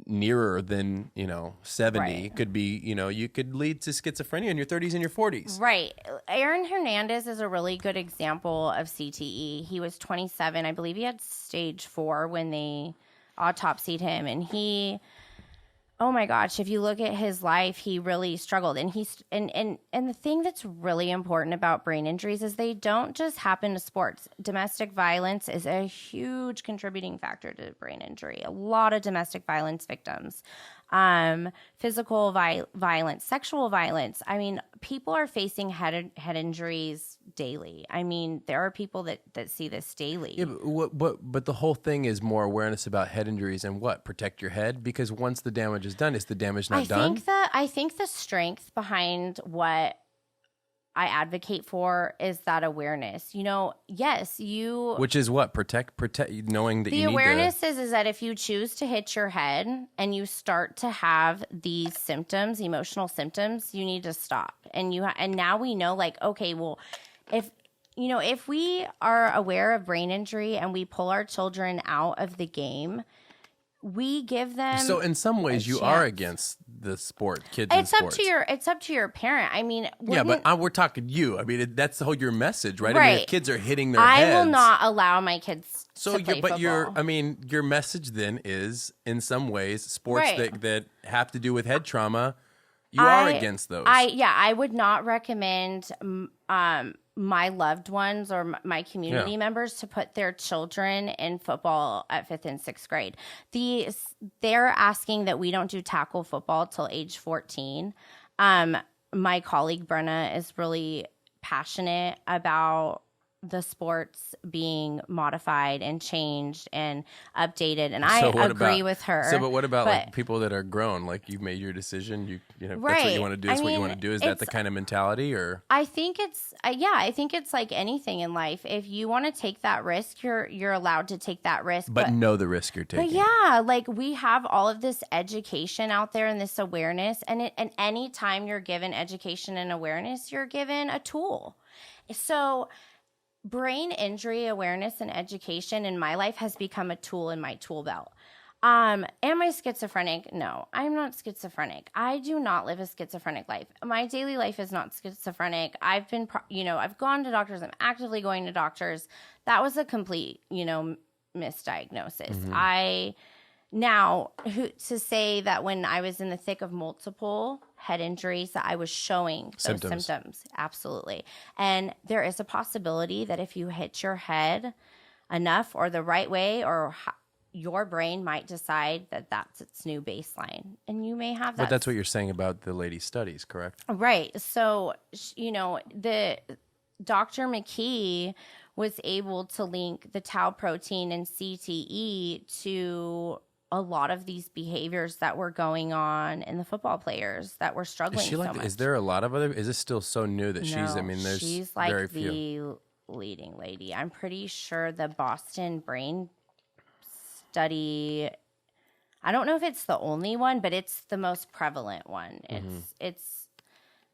nearer than, you know, 70. Right. It could be, you know, you could lead to schizophrenia in your 30s and your 40s. Right. Aaron Hernandez is a really good example of CTE. He was 27. I believe he had stage 4 when they autopsied him. And oh my gosh, if you look at his life, he really struggled. And and the thing that's really important about brain injuries is they don't just happen to sports. Domestic violence is a huge contributing factor to brain injury. A lot of domestic violence victims, physical violence, sexual violence. I mean, people are facing head injuries daily. I mean, there are people that see this daily. Yeah, but the whole thing is more awareness about head injuries and protect your head, because once the damage is done, is the damage not done? I think the strength behind what I advocate for is that awareness. You know, yes, Which is what? Protect, knowing that the you need awareness is that if you choose to hit your head and you start to have these symptoms, emotional symptoms, you need to stop. And now we know, like, okay, well, if we are aware of brain injury and we pull our children out of the game, we give them. So in some ways, you are against the sport, kids. It's in up sports. it's up to your parent. I mean, Yeah, but we're talking you. I mean, that's the whole your message, right? I mean, Right. if kids are hitting their I heads, will not allow my kids to play football. your message then is, in some ways, sports Right. that have to do with head trauma. You are against those. I would not recommend my loved ones or my community members to put their children in football at 5th and 6th grade. They're asking that we don't do tackle football till age 14. My colleague Brenna is really passionate about the sports being modified and changed and updated, and I agree with her. So, but what about like people that are grown? Like, you've made your decision. You know, Right. that's what you want to do. Is what you want to do. Is that the it's- kind of mentality, or? I think it's I think it's like anything in life. If you want to take that risk, you're allowed to take that risk. But know the risk you're taking. But yeah, like, we have all of this education out there and this awareness, and any time you're given education and awareness, you're given a tool. So brain injury awareness and education in my life has become a tool in my tool belt. Am I schizophrenic? No, I'm not schizophrenic. I do not live a schizophrenic life. My daily life is not schizophrenic. I've been, I've gone to doctors. I'm actively going to doctors. That was a complete, misdiagnosis. To say that when I was in the thick of multiple head injuries that I was showing those symptoms. Absolutely. And there is a possibility that if you hit your head enough or the right way, or your brain might decide that that's its new baseline. And you may have that. But that's what you're saying about the lady's studies, correct? Right. So, the Dr. McKee was able to link the tau protein and CTE to a lot of these behaviors that were going on in the football players that were struggling so much. Is there a lot of other? Is this still so new that she's? I mean, there's she's like very the few. leading lady. I'm pretty sure the Boston Brain Study. I don't know if it's the only one, but it's the most prevalent one. It's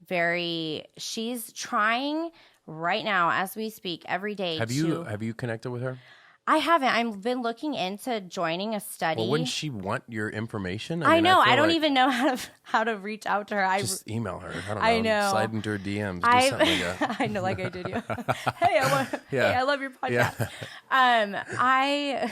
very. She's trying right now as we speak every day. Have you connected with her? I haven't. I've been looking into joining a study. Well, wouldn't she want your information? I mean, know. I feel don't like even know how to reach out to her. just email her. I don't know. I know. Slide into her DMs. Do something like that. I know, like I did you. Hey, I love your podcast. Yeah.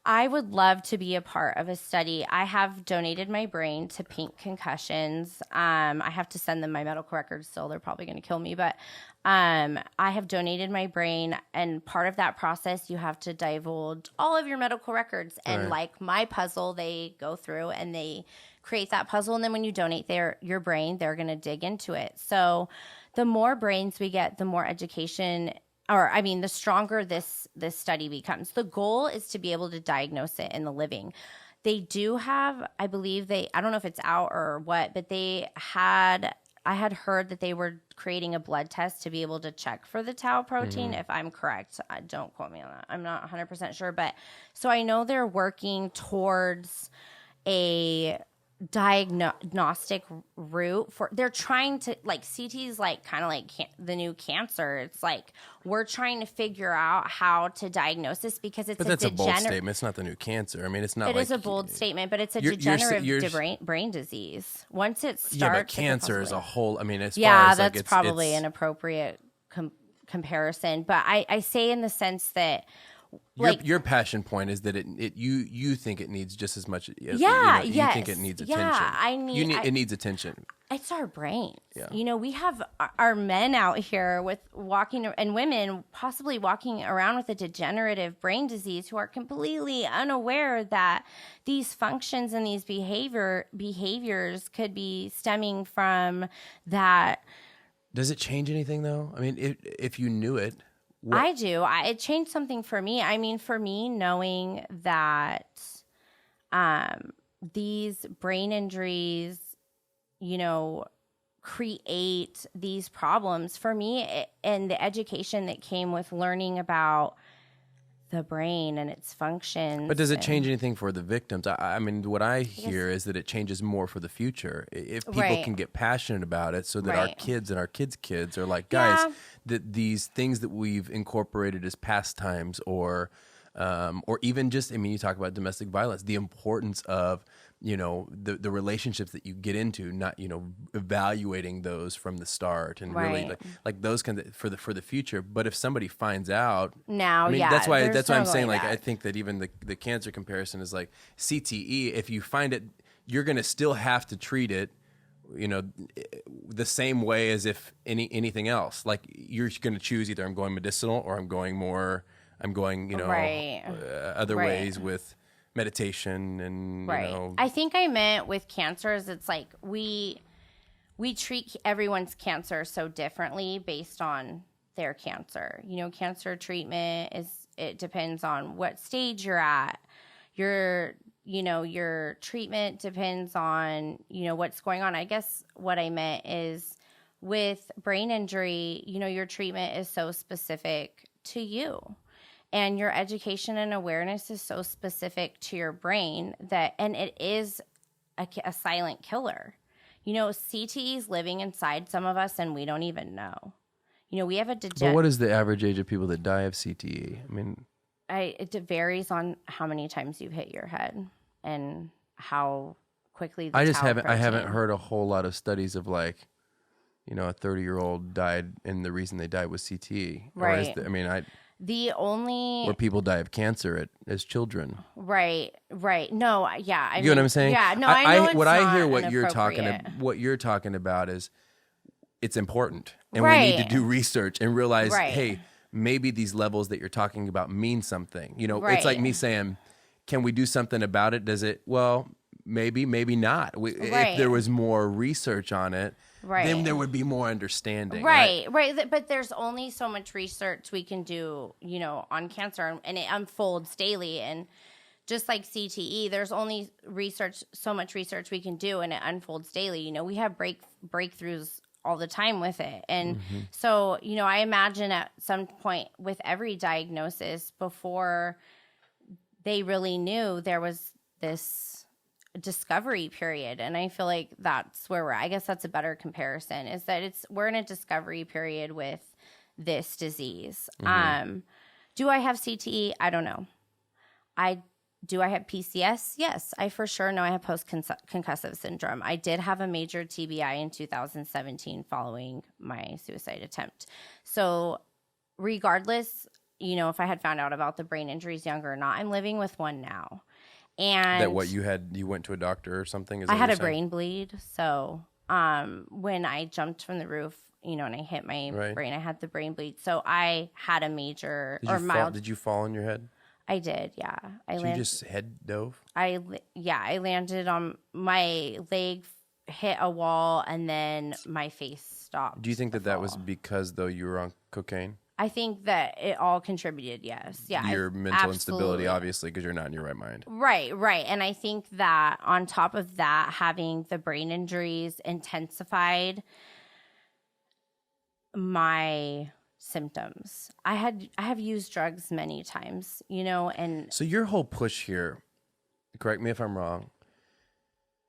I would love to be a part of a study. I have donated my brain to Pink Concussions. I have to send them my medical records still. They're probably going to kill me, but I have donated my brain, and part of that process, you have to divulge all of your medical records. And like my puzzle, they go through and they create that puzzle. And then when you donate your brain, they're going to dig into it. So the more brains we get, the more education, the stronger this study becomes. The goal is to be able to diagnose it in the living. They do have, I believe I don't know if it's out or what, but I had heard that they were creating a blood test to be able to check for the tau protein, if I'm correct. Don't quote me on that. I'm not 100% sure. But so I know they're working towards a diagnostic route they're trying to, like, CT is like kind of like the new cancer. It's like we're trying to figure out how to diagnose this because it's a bold statement. It's not the new cancer. I mean, it's not. It is a bold statement, but it's a degenerative brain disease. Once it starts, but cancer is a whole. I mean, as far as that's like probably an appropriate comparison. But I say in the sense that. Your passion point is that you think it needs just as much. You think it needs attention. It needs attention. It's our brains. Yeah. We have our men out here with walking, and women possibly walking around with a degenerative brain disease who are completely unaware that these functions and these behaviors could be stemming from that. Does it change anything though? I mean, if you knew it. I do. It changed something for me. I mean, for me, knowing that these brain injuries, create these problems for me, and the education that came with learning about the brain and its functions. But does it change anything for the victims? I mean, what I hear is that it changes more for the future. If people can get passionate about it so that our kids and our kids' kids are like, guys, that these things that we've incorporated as pastimes or even just, I mean, you talk about domestic violence, the importance of, the relationships that you get into, not, evaluating those from the start and really like those kinds of for the future. But if somebody finds out now, that's why I'm saying, like, I think that even the cancer comparison is like CTE. If you find it, you're going to still have to treat it, the same way as if anything else. Like, you're going to choose either I'm going medicinal or I'm going other ways with meditation and I think I meant with cancers, it's like we treat everyone's cancer so differently based on their cancer. Cancer treatment it depends on what stage you're at. Your treatment depends on what's going on. I guess what I meant is with brain injury, your treatment is so specific to you. And your education and awareness is so specific to your brain and it is a silent killer. CTE is living inside some of us and we don't even know. We have But what is the average age of people that die of CTE? I mean, it varies on how many times you've hit your head and how quickly. I haven't heard a whole lot of studies of like, a 30-year-old died and the reason they died was CTE. Right. Where people die of cancer as children. Right. No, yeah. You know what I'm saying? Yeah, no, I know I hear what you're talking about is it's important. And we need to do research and realize, hey, maybe these levels that you're talking about mean something. It's like me saying, can we do something about it? Does it? Well, maybe not. If there was more research on it, Right. then there would be more understanding. Right. But there's only so much research we can do, on cancer, and it unfolds daily. And just like CTE, there's only so much research we can do, and it unfolds daily. We have breakthroughs all the time with it. And so, I imagine at some point with every diagnosis, before they really knew, there was this discovery period. And I feel like that's where I guess that's a better comparison, is that we're in a discovery period with this disease. Do I have CTE? I don't know. Do I have PCS? Yes, I for sure know I have post-concussive syndrome. I did have a major TBI in 2017 following my suicide attempt. So regardless, if I had found out about the brain injuries younger or not, I'm living with one now. And That what you went to a doctor or something? Is I that had what a you're saying? brain bleed. So when I jumped from the roof, and I hit my brain, I had the brain bleed. So I had a major mild. Did you fall on your head? I did, yeah. You just head dove? I landed on my leg, hit a wall, and then my face stopped. Do you think that was because, though, you were on cocaine? I think that it all contributed, yes. Yeah, Your mental absolutely. instability, obviously, because you're not in your right mind. Right. And I think that on top of that, having the brain injuries intensified my symptoms. I have used drugs many times, and So your whole push here, correct me if I'm wrong,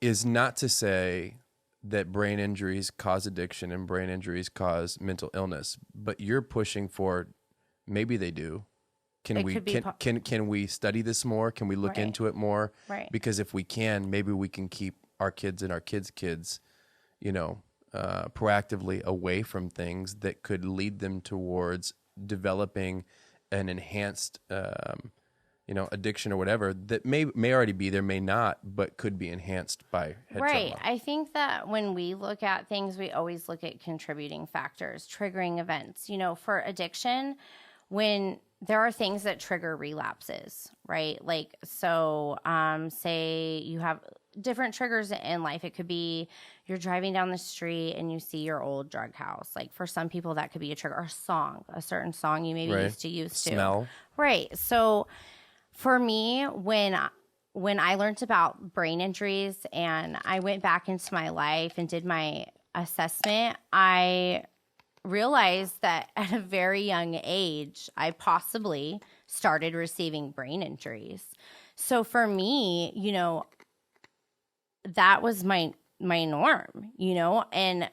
is not to say that brain injuries cause addiction and brain injuries cause mental illness, but you're pushing for maybe they do. Can we study this more? Can we look into it more? Right. Because if we can, maybe we can keep our kids and our kids' kids, proactively away from things that could lead them towards developing an enhanced, addiction or whatever that may already be there, may not, but could be enhanced by head trauma. I think that when we look at things, we always look at contributing factors, triggering events. For addiction, when there are things that trigger relapses, right? Like, so say you have different triggers in life. It could be you're driving down the street and you see your old drug house. Like for some people that could be a trigger, or a certain song you maybe used to. Smell. Right. So for me, when I learned about brain injuries and I went back into my life and did my assessment, I realized that at a very young age, I possibly started receiving brain injuries. So for me, that was my norm, and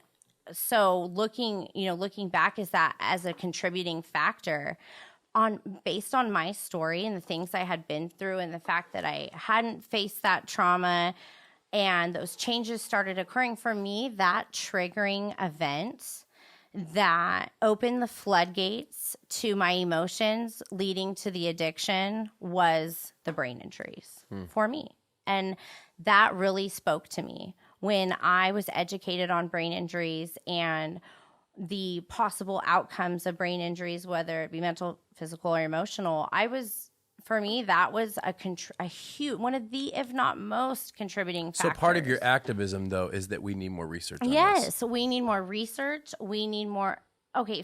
so looking back is that as a contributing factor based on my story and the things I had been through and the fact that I hadn't faced that trauma and those changes started occurring for me, that triggering event that opened the floodgates to my emotions leading to the addiction was the brain injuries for me. And that really spoke to me when I was educated on brain injuries and the possible outcomes of brain injuries, whether it be mental, physical, or emotional. For me, that was a huge, one of the, if not most, contributing factors. So part of your activism, though, is that we need more research on this. Yes, we need more research. We need more. Okay,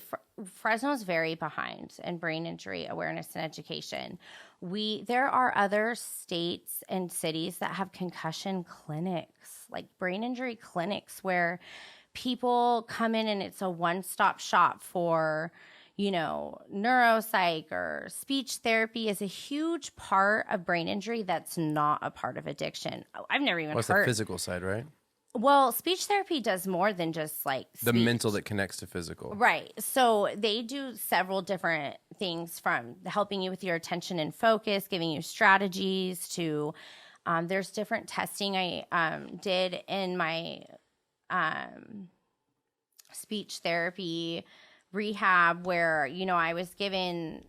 Fresno's very behind in brain injury awareness and education. There are other states and cities that have concussion clinics, like brain injury clinics, where people come in and it's a one-stop shop for, neuropsych or speech therapy is a huge part of brain injury that's not a part of addiction. I've never even What's heard. the physical side, right? Well, speech therapy does more than just like the speech. mental that connects to physical. Right. So they do several different things, from helping you with your attention and focus, giving you strategies, to there's different testing I did in my speech therapy rehab where, I was given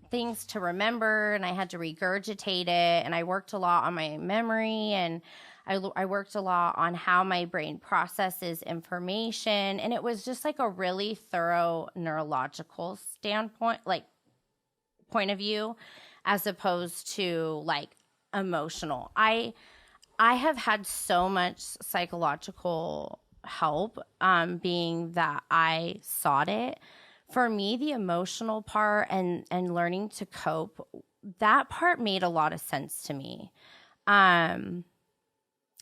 things to remember and I had to regurgitate it. And I worked a lot on my memory, and I worked a lot on how my brain processes information. And it was just like a really thorough neurological standpoint, like point of view, as opposed to like emotional. I have had so much psychological help, being that I sought it. For me, the emotional part and learning to cope, that part made a lot of sense to me. I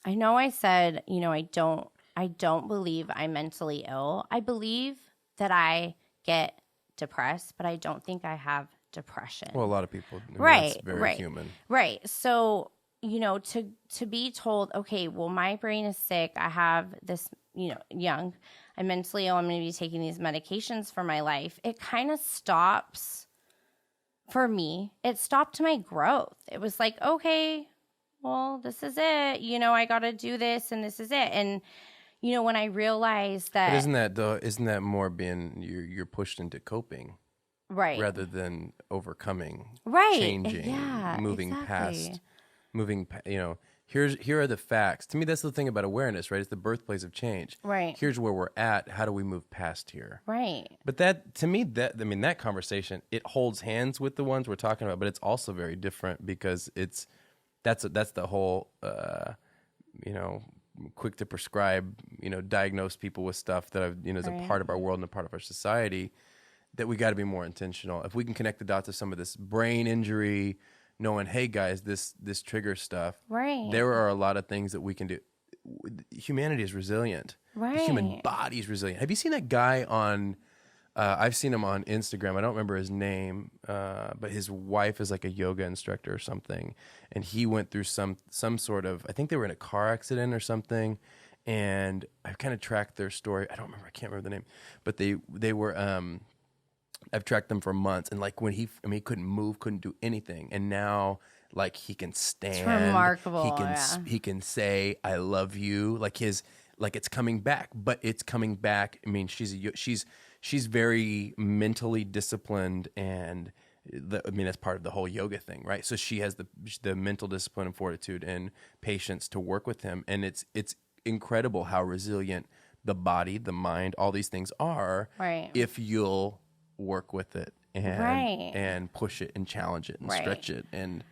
know I said, I don't believe I'm mentally ill. I believe that I get depressed, but I don't think I have depression. Well, a lot of people, Right, that's very right, human. right. So, to be told, okay, well, my brain is sick. I have this, young. I'm mentally ill. I'm going to be taking these medications for my life. It kind of stops, for me, it stopped my growth. It was like, okay, well, this is it. I got to do this and this is it. And, when I realized that. But isn't that more being, you're pushed into coping? Right. Rather than overcoming, right. changing, Yeah, moving exactly. past, here are the facts. To me, that's the thing about awareness, right? It's the birthplace of change. Right. Here's where we're at. How do we move past here? Right. But that, to me, that conversation, it holds hands with the ones we're talking about, but it's also very different because that's the whole, quick to prescribe, diagnose people with stuff that is a part of our world and a part of our society, that we got to be more intentional. If we can connect the dots of some of this brain injury, knowing, hey guys, this trigger stuff, right? There are a lot of things that we can do. Humanity is resilient. Right. The human body is resilient. Have you seen that guy on? I've seen him on Instagram. I don't remember his name, but his wife is like a yoga instructor or something, and he went through some sort of. I think they were in a car accident or something, and I've kind of tracked their story. I can't remember the name, but they were. I've tracked them for months, and like when he couldn't move, couldn't do anything, and now like he can stand. It's remarkable. He can say I love you. Like it's coming back, but it's coming back. I mean, she's very mentally disciplined, and that's part of the whole yoga thing, right? So she has the mental discipline and fortitude and patience to work with him, and it's incredible how resilient the body, the mind, all these things are. Right. If you'll work with it and push it and challenge it and stretch it and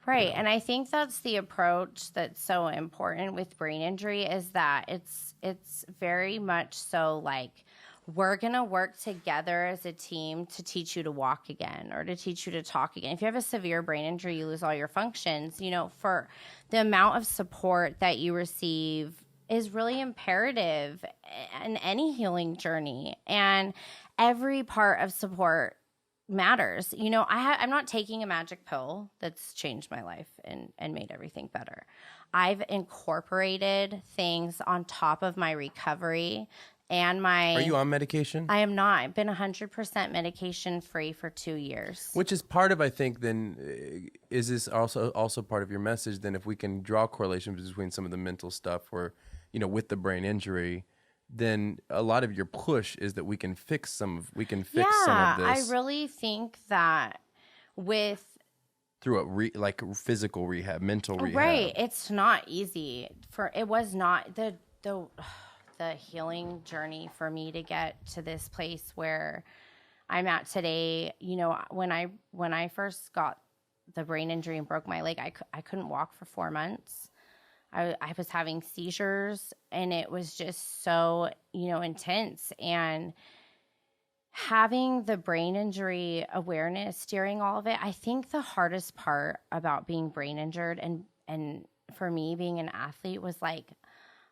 right. And I think that's the approach that's so important with brain injury, is that it's very much so like, we're going to work together as a team to teach you to walk again or to teach you to talk again. If you have a severe brain injury, you lose all your functions, for the amount of support that you receive is really imperative in any healing journey. And every part of support matters. I'm not taking a magic pill that's changed my life and made everything better. I've incorporated things on top of my recovery and my... Are you on medication? I am not. I've been 100% medication free for 2 years. Which is part of, I think, then, is this also part of your message, then, if we can draw correlations between some of the mental stuff where, with the brain injury, then a lot of your push is that we can fix some of this. I really think that through a physical rehab, mental rehab. Right. It's not easy. It was not the healing journey for me to get to this place where I'm at today. When I first got the brain injury and broke my leg, I couldn't walk for 4 months. I was having seizures, and it was just so, intense. And having the brain injury awareness during all of it, I think the hardest part about being brain injured and for me being an athlete was like,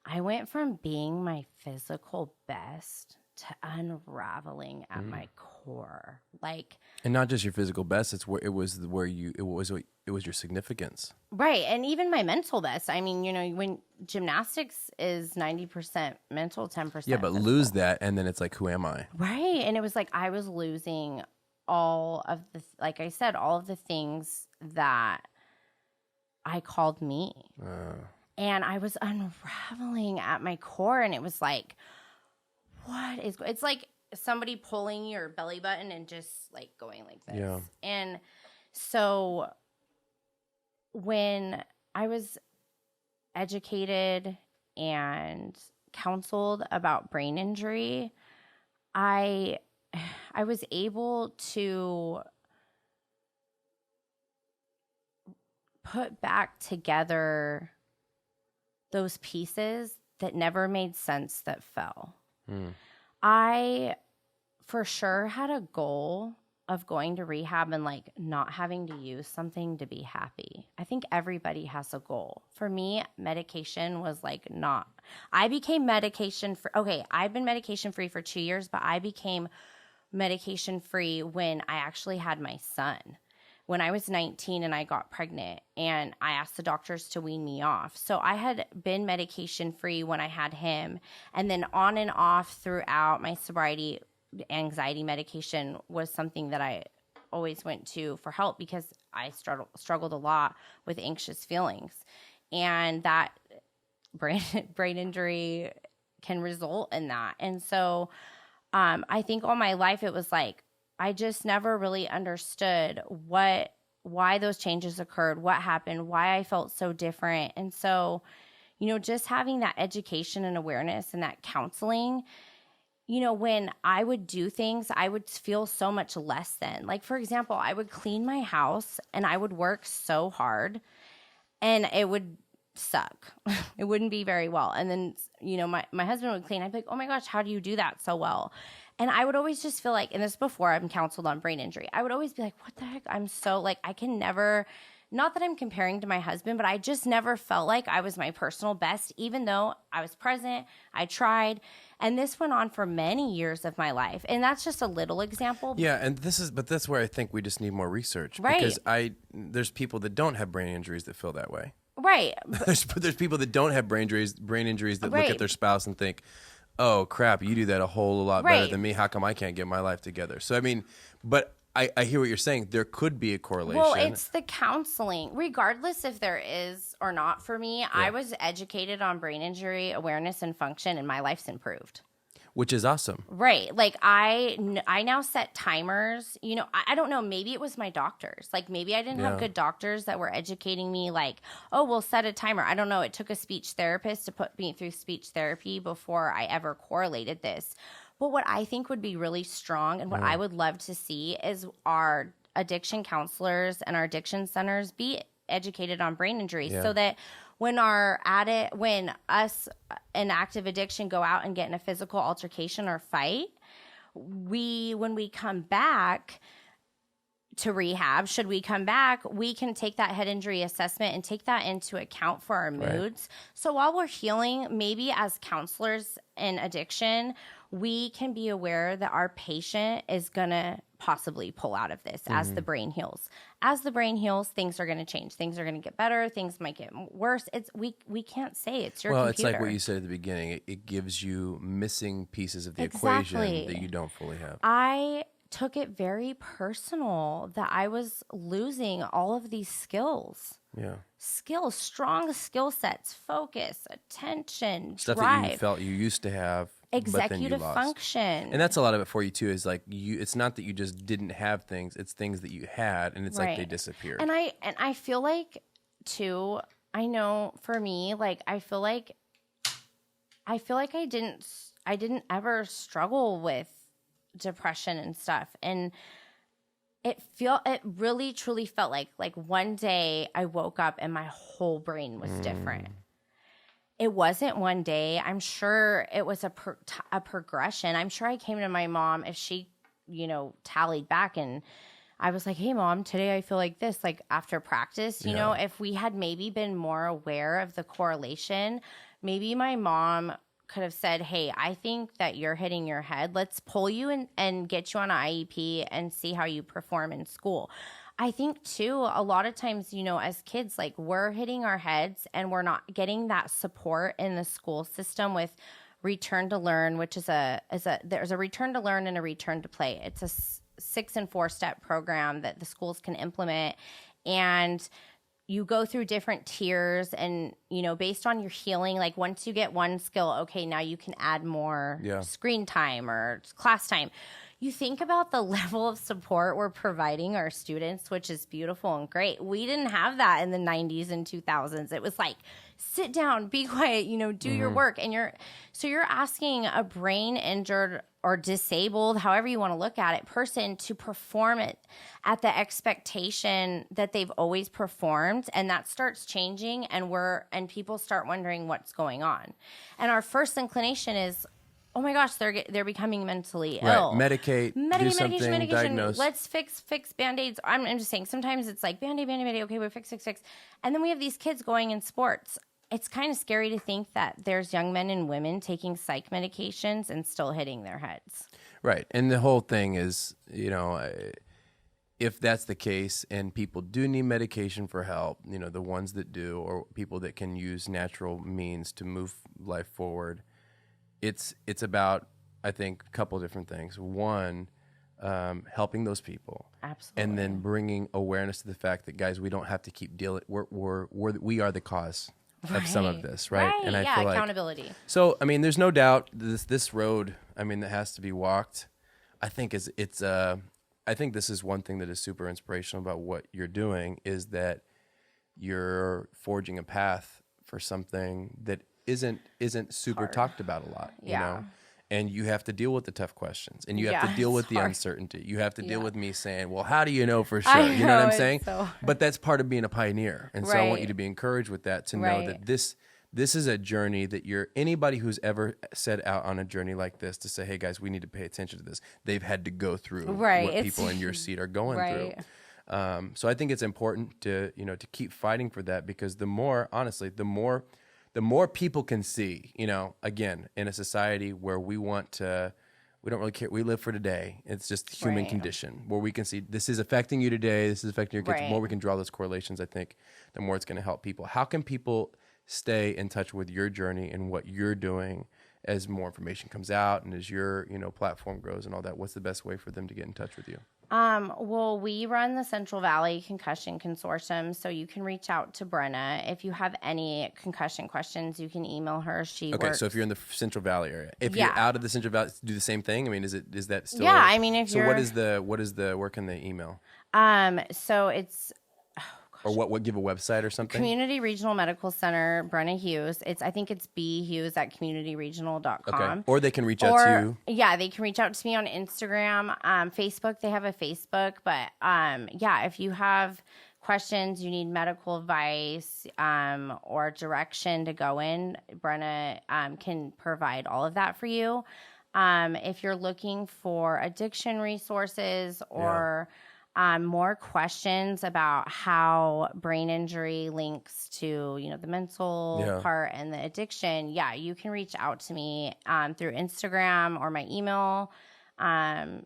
I went from being my physical best to unraveling at my core. And not just your physical best, it was your significance. Right. And even my mental best. I mean, when gymnastics is 90% mental, 10% Yeah, but physical. lose that, and then it's like, who am I? Right. And it was like I was losing all of all of the things that I called me. And I was unraveling at my core, and it was like, it's like somebody pulling your belly button and just like going like this. Yeah. And so when I was educated and counseled about brain injury, I was able to put back together those pieces that never made sense that fell. I for sure had a goal of going to rehab and like not having to use something to be happy. I think everybody has a goal. For me, medication was like not. I became medication free. Okay, I've been medication free for 2 years, but I became medication free when I actually had my son. When I was 19 and I got pregnant, and I asked the doctors to wean me off. So I had been medication free when I had him, and then on and off throughout my sobriety. Anxiety medication was something that I always went to for help because I struggled a lot with anxious feelings, and that brain injury can result in that. And so I think all my life it was like I just never really understood why those changes occurred, what happened, why I felt so different. And so, just having that education and awareness and that counseling, when I would do things, I would feel so much less than. Like, for example, I would clean my house and I would work so hard and it would suck. It wouldn't be very well. And then, my husband would clean. I'd be like, oh my gosh, how do you do that so well? And I would always just feel like, and this before I'm counseled on brain injury, I would always be like, what the heck? I'm so like, I can never, not that I'm comparing to my husband, but I just never felt like I was my personal best, even though I was present, I tried. And this went on for many years of my life. And that's just a little example. Yeah, and that's where I think we just need more research. Right. Because there's people that don't have brain injuries that feel that way. Right. There's people that don't have brain injuries that Right. look at their spouse and think, oh crap, you do that a whole lot better than me. How come I can't get my life together? So I mean, but I hear what you're saying. There could be a correlation. Well, it's the counseling, regardless if there is or not. For me, I was educated on brain injury awareness and function, and my life's improved. Which is awesome. Right. Like I now set timers. I don't know. Maybe it was my doctors. Like maybe I didn't have good doctors that were educating me like, oh, we'll set a timer. I don't know. It took a speech therapist to put me through speech therapy before I ever correlated this. But what I think would be really strong and what I would love to see is our addiction counselors and our addiction centers be educated on brain injuries so that when us in active addiction go out and get in a physical altercation or fight, when we come back to rehab, should we come back, we can take that head injury assessment and take that into account for our moods. So while we're healing, maybe as counselors in addiction, we can be aware that our patient is going to possibly pull out of this as the brain heals. As the brain heals, things are going to change. Things are going to get better. Things might get worse. We can't say it's your computer. It's like what you said at the beginning. It gives you missing pieces of the equation that you don't fully have. I took it very personal that I was losing all of these skills. Yeah. Skills, strong skill sets, focus, attention, stuff drive. that you felt you used to have. Executive function. And that's a lot of it for you too, is like it's not that you just didn't have things, it's things that you had and it's like they disappeared. And I feel like too, I know for me, like I feel like I didn't ever struggle with depression and stuff. And it really truly felt like one day I woke up and my whole brain was different. It wasn't one day. I'm sure it was a progression. I'm sure I came to my mom if she, tallied back and I was like, hey mom, today I feel like this, like after practice, you know, if we had maybe been more aware of the correlation, maybe my mom could have said, hey, I think that you're hitting your head. Let's pull you and get you on an IEP and see how you perform in school. I think too, a lot of times, as kids, like we're hitting our heads and we're not getting that support in the school system with return to learn, which there's a return to learn and a return to play. It's a 6 and 4 step program that the schools can implement. And you go through different tiers and, based on your healing, like once you get one skill, okay, now you can add more screen time or class time. You think about the level of support we're providing our students, which is beautiful and great. We didn't have that in the 90s and 2000s. It was like, sit down, be quiet, do your work. And you're asking a brain injured or disabled, however you want to look at it, person to perform it at the expectation that they've always performed. And that starts changing. And and people start wondering what's going on. And our first inclination is, oh my gosh, they're becoming mentally ill. Medicate, do something, diagnose. Let's fix Band-Aids. I'm just saying, sometimes it's like Band-Aid, okay, we fix. And then we have these kids going in sports. It's kind of scary to think that there's young men and women taking psych medications and still hitting their heads. Right. And the whole thing is, if that's the case and people do need medication for help, the ones that do, or people that can use natural means to move life forward, it's about, I think, a couple of different things. One, helping those people. Absolutely. And then bringing awareness to the fact that, guys, we don't have to keep dealing. We are the cause of some of this, right? Right. And I feel like, accountability. So, I mean, there's no doubt this road, that has to be walked. I think I think this is one thing that is super inspirational about what you're doing, is that you're forging a path for something that isn't super talked about a lot, and you have to deal with the tough questions, and you have to deal with the uncertainty. You have to deal with me saying, well, how do you know for sure? You know what I'm saying? But that's part of being a pioneer. And so I want you to be encouraged with that, to know that this is a journey that anybody who's ever set out on a journey like this to say, hey guys, we need to pay attention to this, they've had to go through what people in your seat are going through. So I think it's important to keep fighting for that, because the more people can see, again, in a society where we don't really care, we live for today. It's just human condition, where we can see this is affecting you today, this is affecting your kids. The more we can draw those correlations, I think, the more it's going to help people. How can people stay in touch with your journey and what you're doing as more information comes out and as your platform grows and all that? What's the best way for them to get in touch with you? Well, we run the Central Valley Concussion Consortium, so you can reach out to Brenna. If you have any concussion questions, you can email her. She works. So if you're in the Central Valley area, if you're out of the Central Valley, do the same thing. I mean, is that still? Yeah, I mean, if you're. So what is the where can they email? So it's. Or what? Give a website or something? Community Regional Medical Center, Brenna Hughes. I think it's bhughes@communityregional.com. Okay. Or they can reach out to you. Yeah, they can reach out to me on Instagram, Facebook. They have a Facebook, but if you have questions, you need medical advice or direction to go in, Brenna can provide all of that for you. If you're looking for addiction resources or more questions about how brain injury links to, the mental part and the addiction, you can reach out to me through Instagram, or my email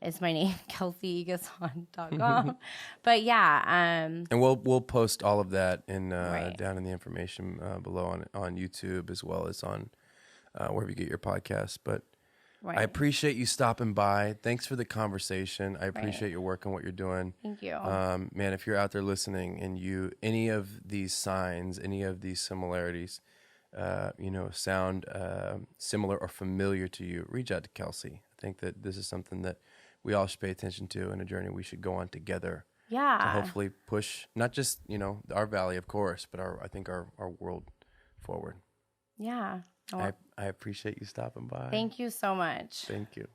is my name, KelsieIgasan.com. But and we'll post all of that in down in the information below on YouTube, as well as on wherever you get your podcasts. But I appreciate you stopping by. Thanks for the conversation. I appreciate your work and what you're doing. Thank you. Man, if you're out there listening and any of these signs, any of these similarities, sound similar or familiar to you, reach out to Kelsie. I think that this is something that we all should pay attention to, and a journey we should go on together. Yeah. To hopefully push not just, our valley, of course, but our world forward. Yeah. I appreciate you stopping by. Thank you so much. Thank you.